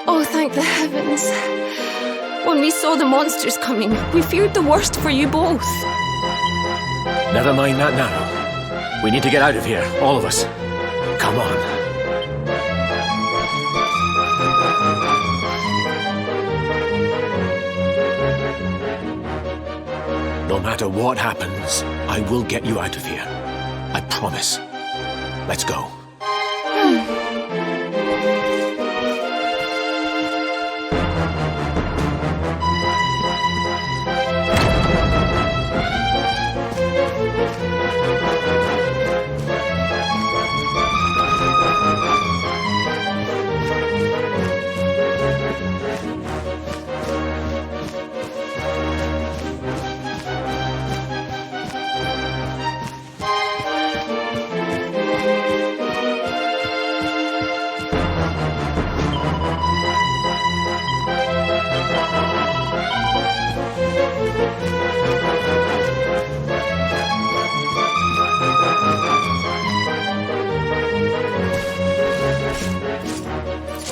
Oh, thank the heavens. When we saw the monsters coming, we feared the worst for you both. Never mind that now. We need to get out of here, all of us. Come on. No matter what happens, I will get you out of here. I promise. Let's go.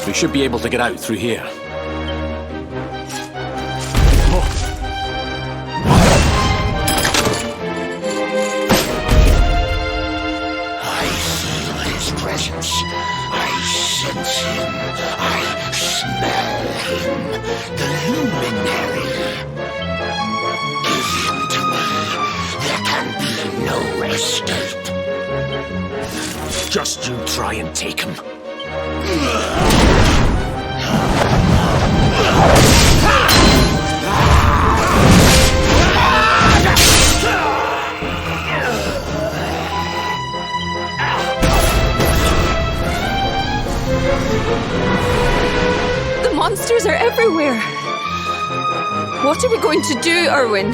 We should be able to get out through here. I feel his presence. I sense him. I smell him. The luminary. Give him to me. There can be no escape. Just you try and take him. The monsters are everywhere. What are we going to do, Erwin?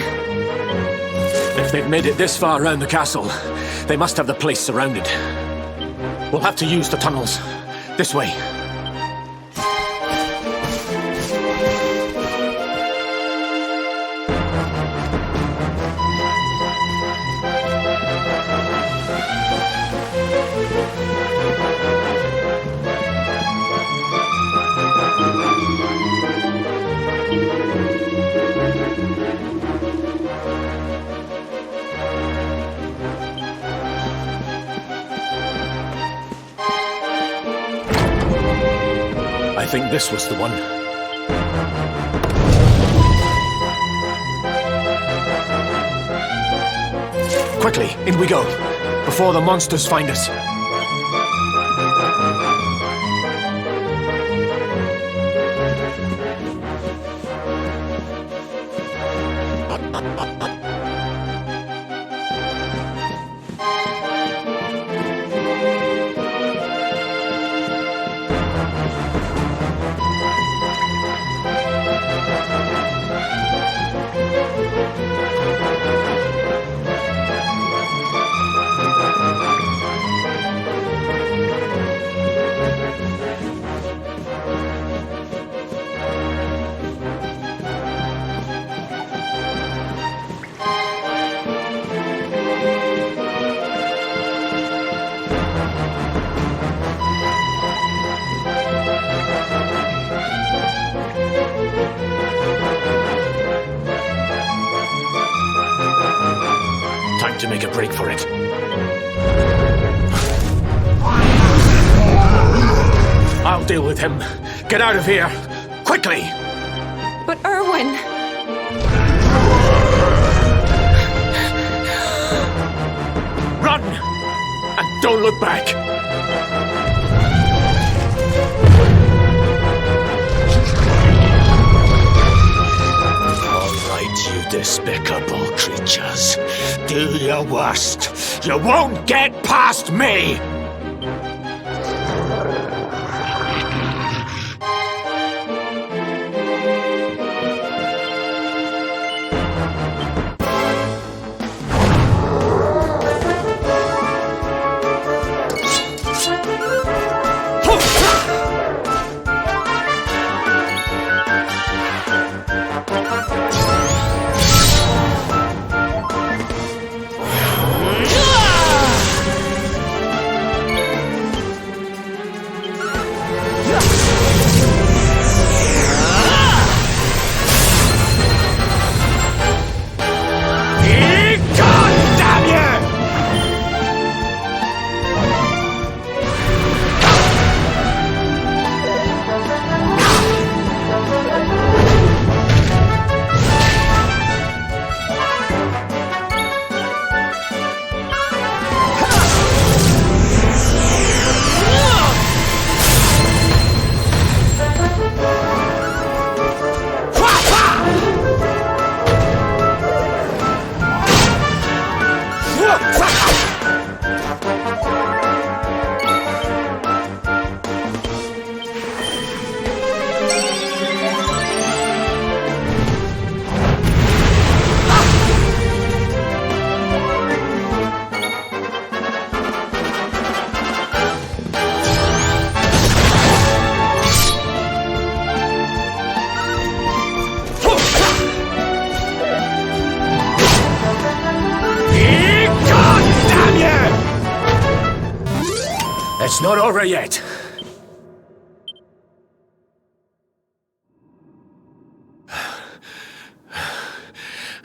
If they've made it this far around the castle, they must have the place surrounded. We'll have to use the tunnels. This way. I think this was the one. Quickly, in we go, before the monsters find us. Time to make a break for it. I'll deal with him. Get out of here! Quickly! But Erwin... Run! And don't look back! You despicable creatures. Do your worst. You won't get past me! It's not over yet.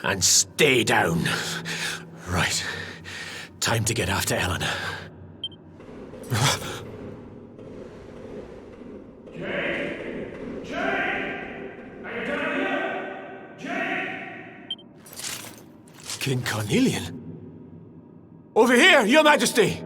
And stay down. Right. Time to get after Eleanor. King Carnelian? Over here, Your Majesty!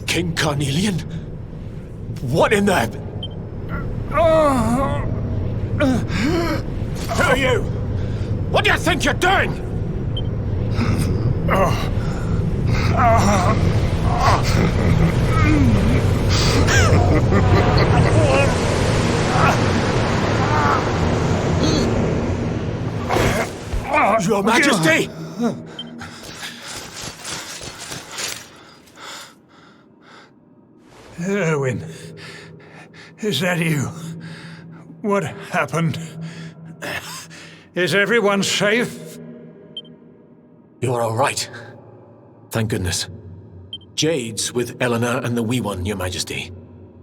King Carnelian? What in the... Who are you? What do you think you're doing? Your Majesty! Erwin, is that you? What happened? Is everyone safe? You're all right. Thank goodness. Jade's with Eleanor and the wee one, Your Majesty.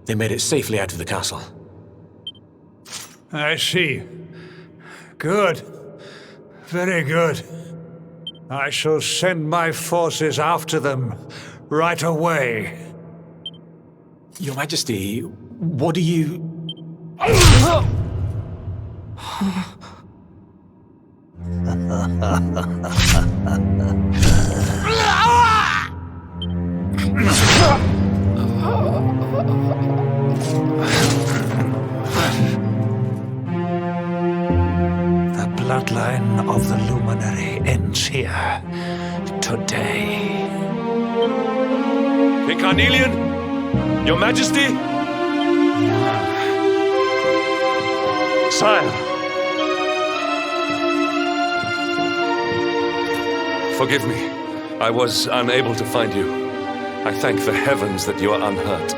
They made it safely out of the castle. I see. Good. Very good. I shall send my forces after them right away. Your Majesty, what do you... The bloodline of the Luminary ends here today. King Carnelian? Your Majesty? Sire. Forgive me. I was unable to find you. I thank the heavens that you are unhurt.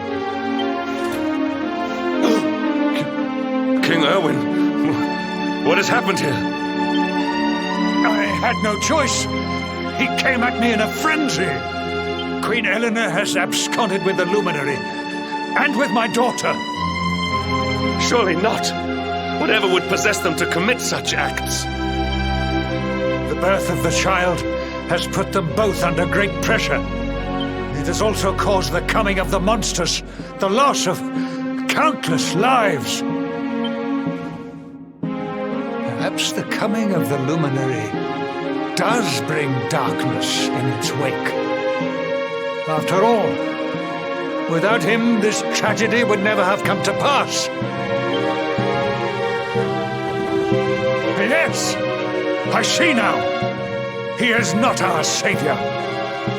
King Erwin, what has happened here? I had no choice. He came at me in a frenzy. Queen Eleanor has absconded with the Luminary, and with my daughter. Surely not. Whatever would possess them to commit such acts? The birth of the child has put them both under great pressure. It has also caused the coming of the monsters, the loss of countless lives. Perhaps the coming of the Luminary does bring darkness in its wake. After all, without him, this tragedy would never have come to pass. Yes, I see now. He is not our savior.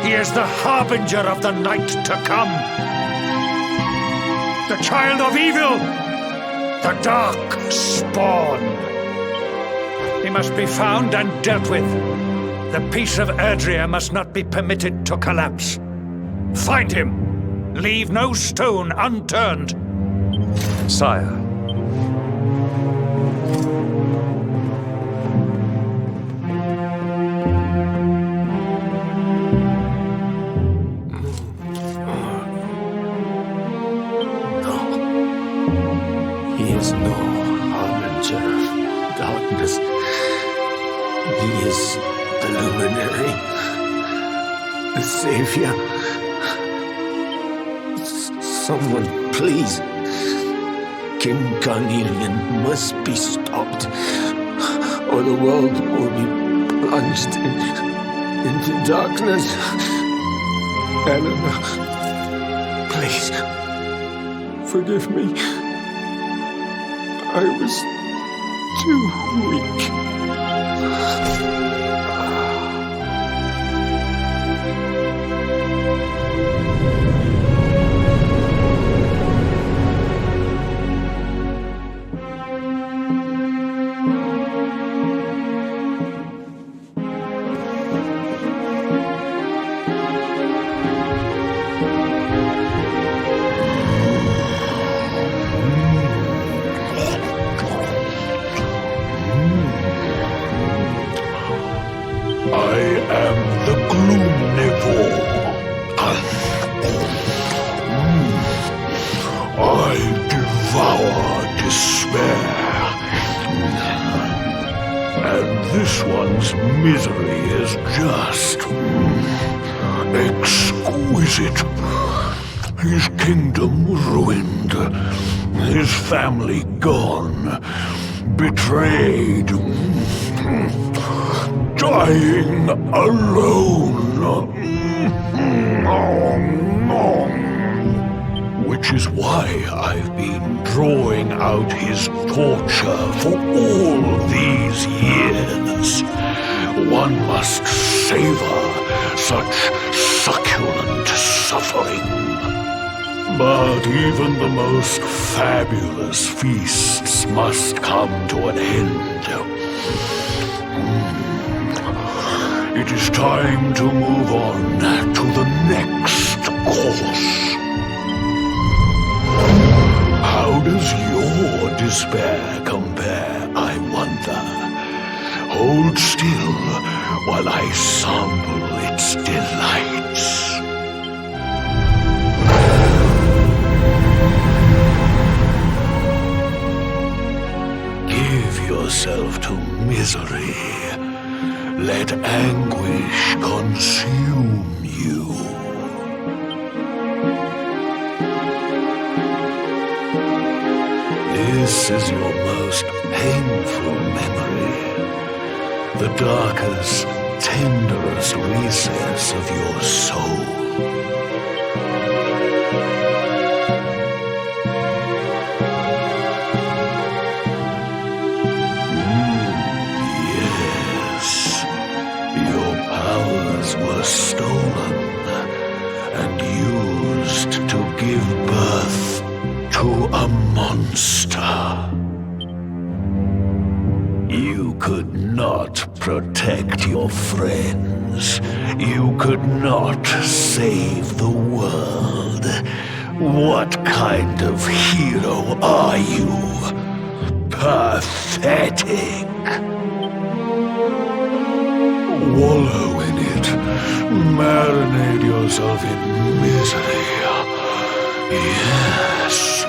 He is the harbinger of the night to come. The child of evil, the dark spawn. He must be found and dealt with. The peace of Erdrea must not be permitted to collapse. Find him. Leave no stone unturned. Sire. He is no harbinger. Savior. Someone, please. King Carnelian must be stopped, or the world will be plunged into darkness. Eleanor, please, forgive me. I was too weak. Misery is just exquisite. His kingdom ruined, his family gone, betrayed, dying alone. Which is why I've been drawing out his torture for all these years. One must savor such succulent suffering. But even the most fabulous feasts must come to an end. It is time to move on to the next course. How does your despair compare, I wonder? Hold still while I sample its delights. Give yourself to misery. Let anguish consume you. This is your most painful memory. The darkest, tenderest recess of your soul. Yes, your powers were stolen and used to give birth to a monster. You could not protect your friends. You could not save the world. What kind of hero are you? Pathetic. Wallow in it. Marinate yourself in misery. Yes.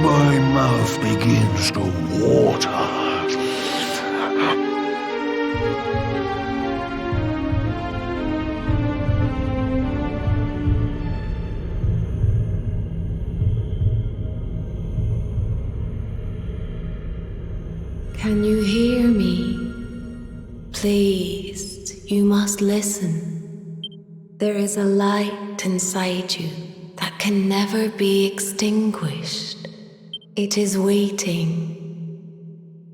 My mouth begins to water. Can you hear me? Please, you must listen. There is a light inside you that can never be extinguished. It is waiting,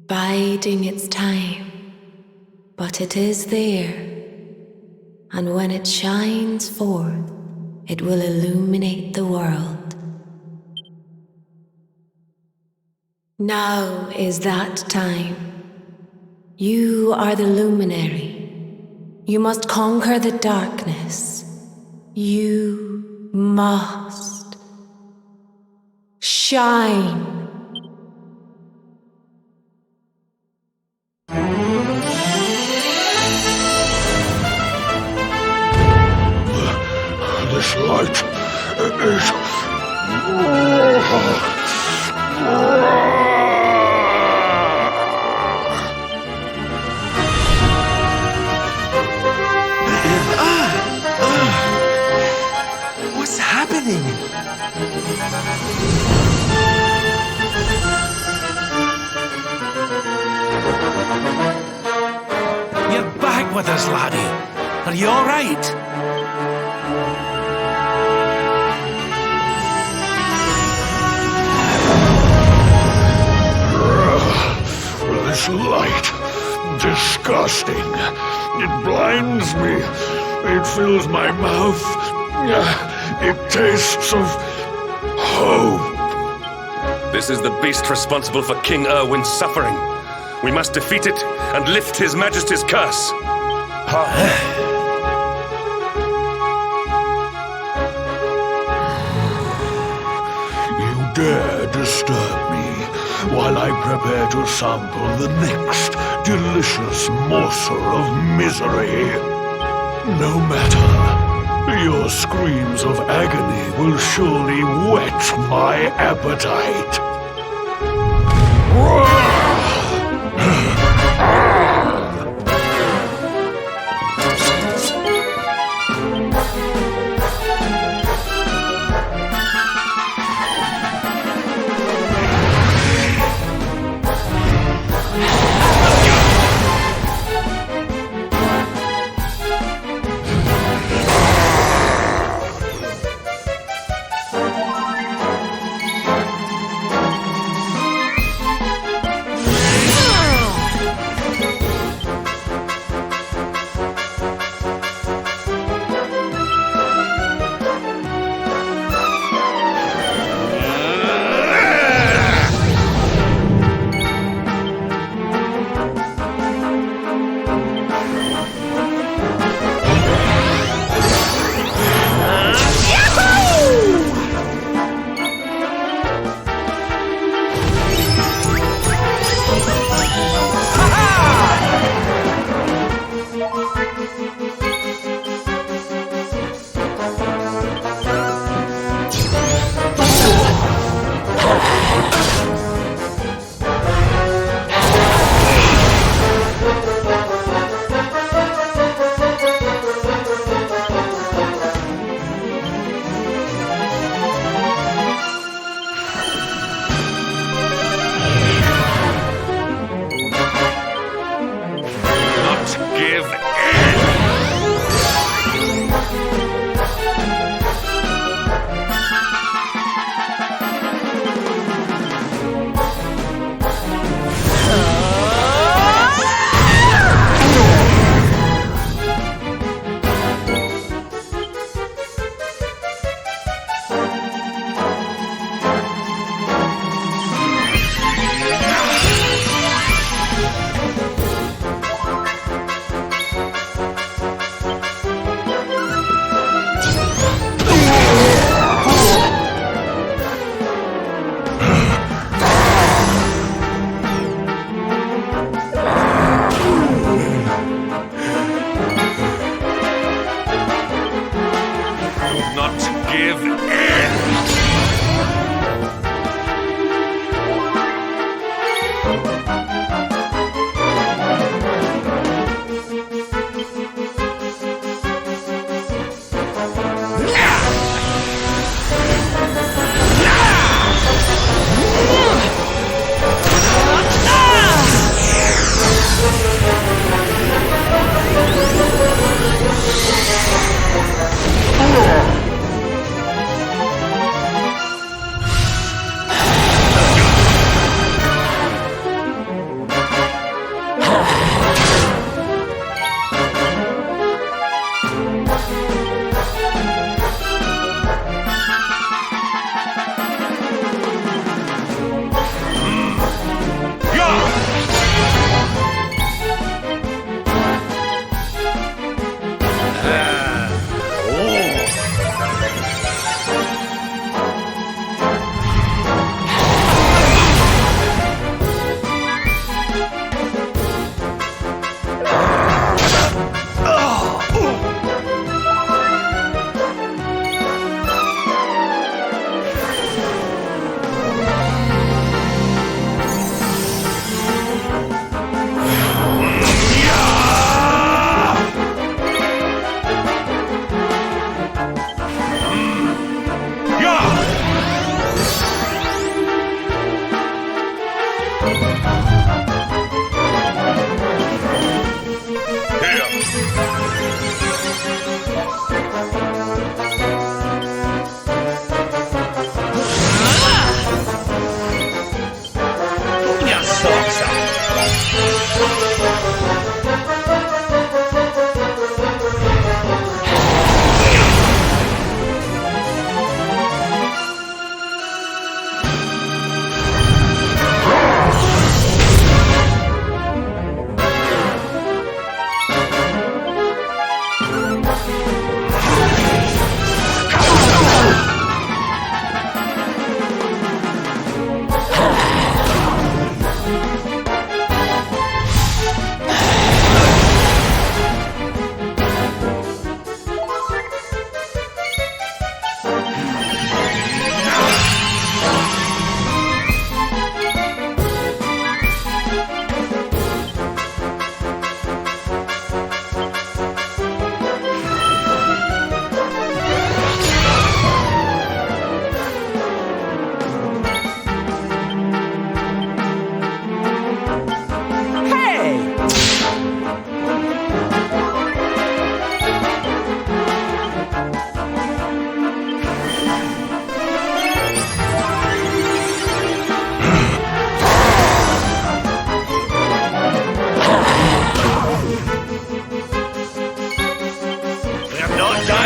biding its time, but it is there, and when it shines forth, it will illuminate the world. Now is that time. You are the luminary. You must conquer the darkness. You must shine. This light is... with us, laddie. Are you all right? This light. Disgusting. It blinds me. It fills my mouth. It tastes of hope. This is the beast responsible for King Erwin's suffering. We must defeat it and lift His Majesty's curse. You dare disturb me while I prepare to sample the next delicious morsel of misery. No matter. Your screams of agony will surely whet my appetite.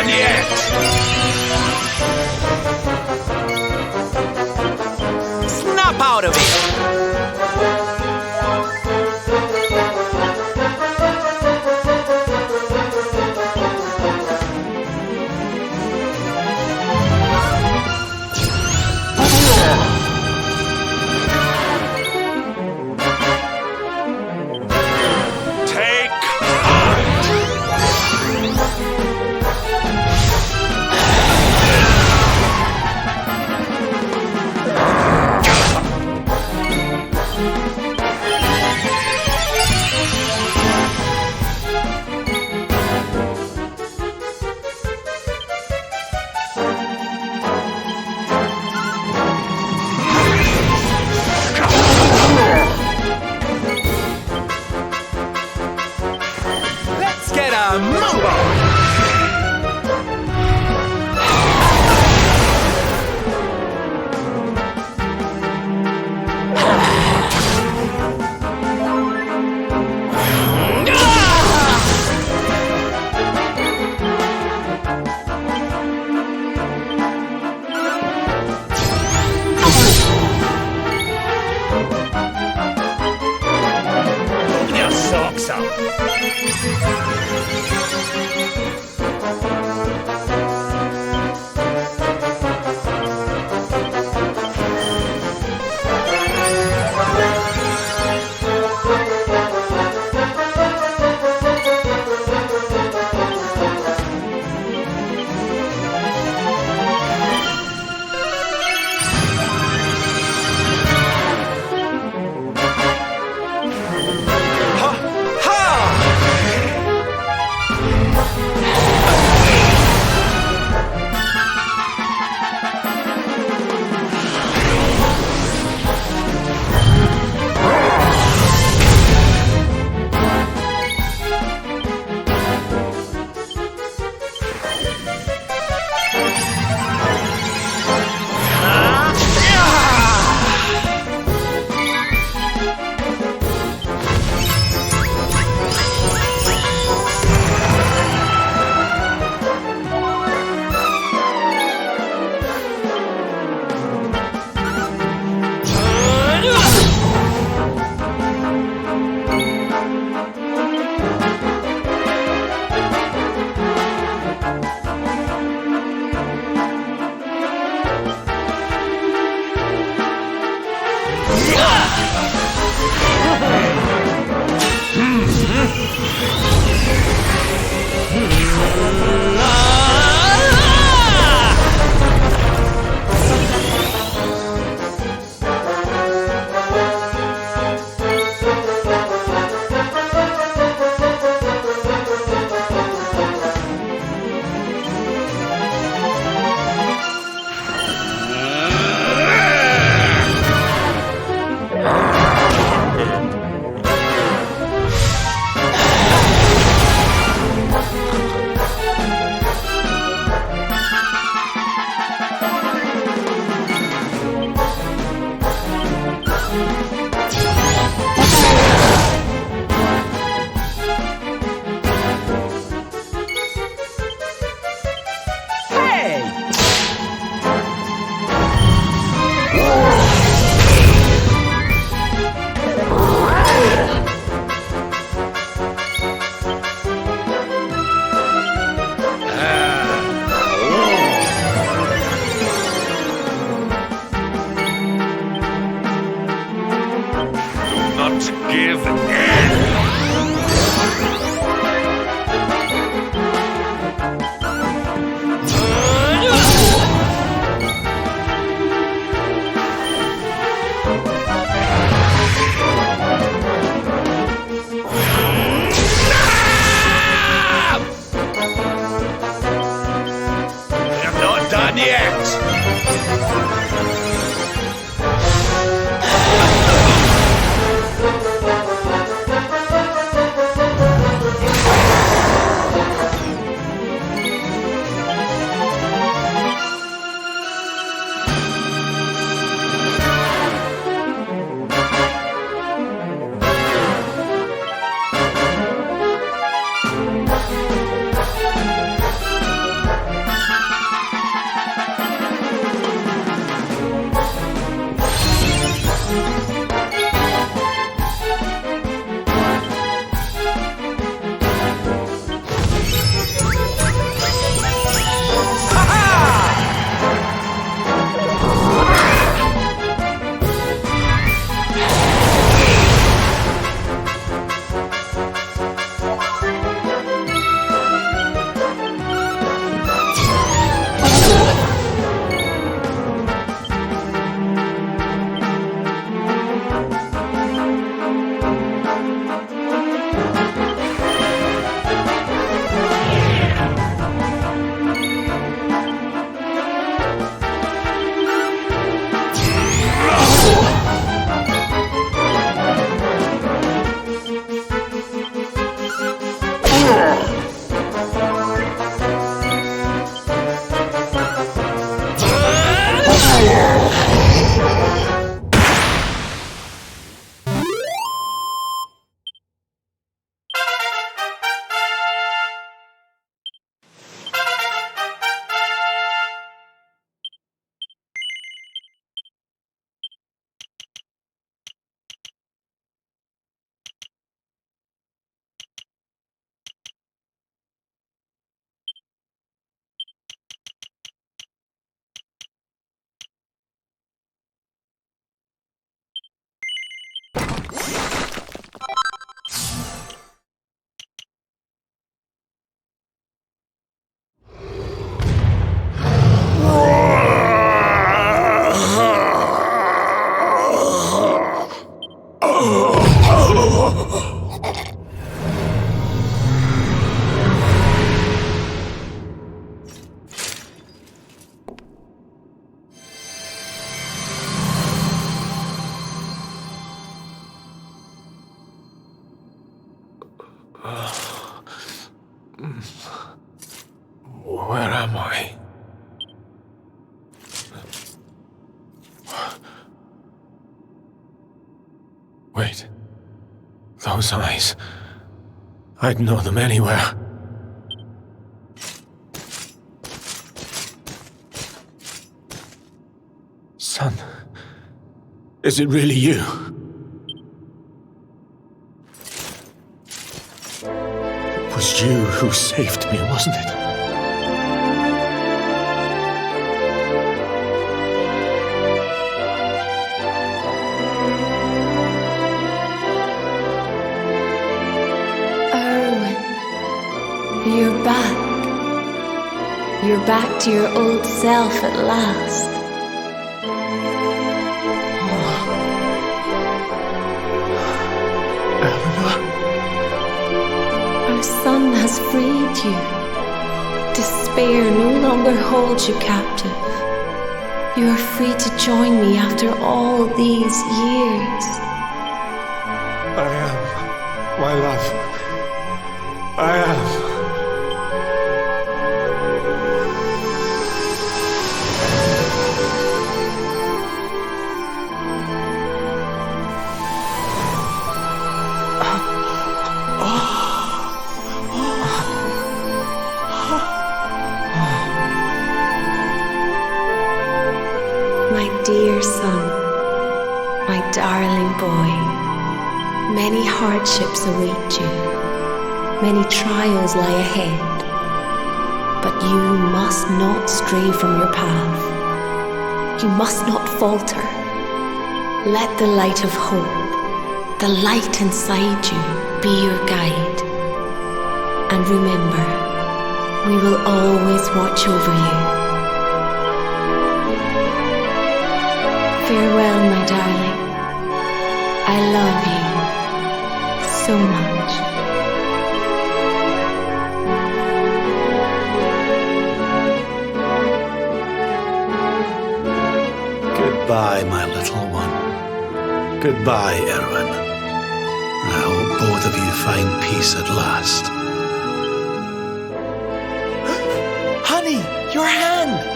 done yet! Snap out of it! Where am I? Wait. Those eyes. I'd know them anywhere. Son. Is it really you? It was you who saved me, wasn't it? You're back. You're back to your old self at last. Our son has freed you. Despair no longer holds you captive. You are free to join me after all these years. I am, my love. I am. Dear son, my darling boy, many hardships await you, many trials lie ahead, but you must not stray from your path. You must not falter. Let the light of hope, the light inside you, be your guide. And remember, we will always watch over you. Farewell, my darling. I love you so much. Goodbye, my little one. Goodbye, Erwin. I hope both of you find peace at last. Honey, your hand!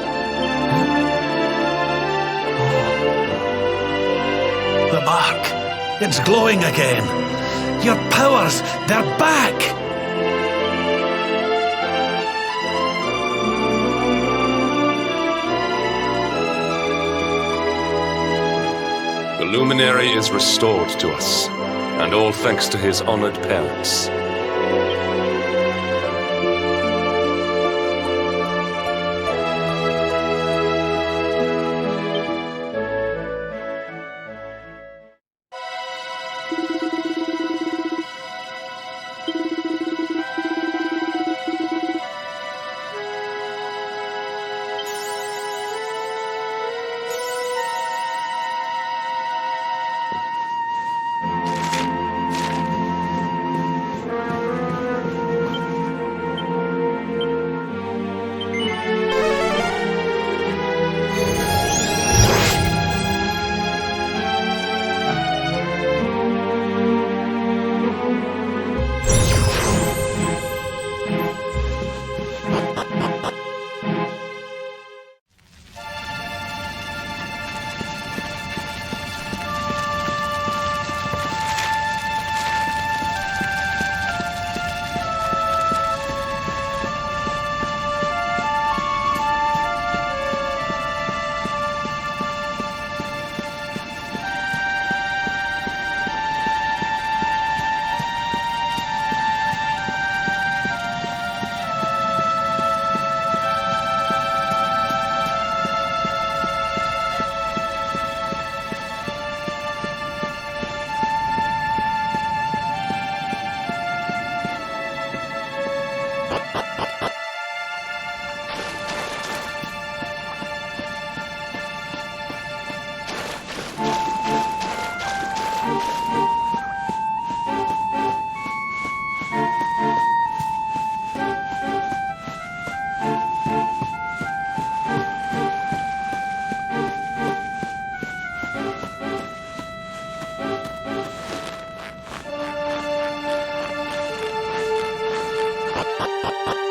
The bark. It's glowing again. Your powers, they're back! The luminary is restored to us, and all thanks to his honored parents. Ha ha ha!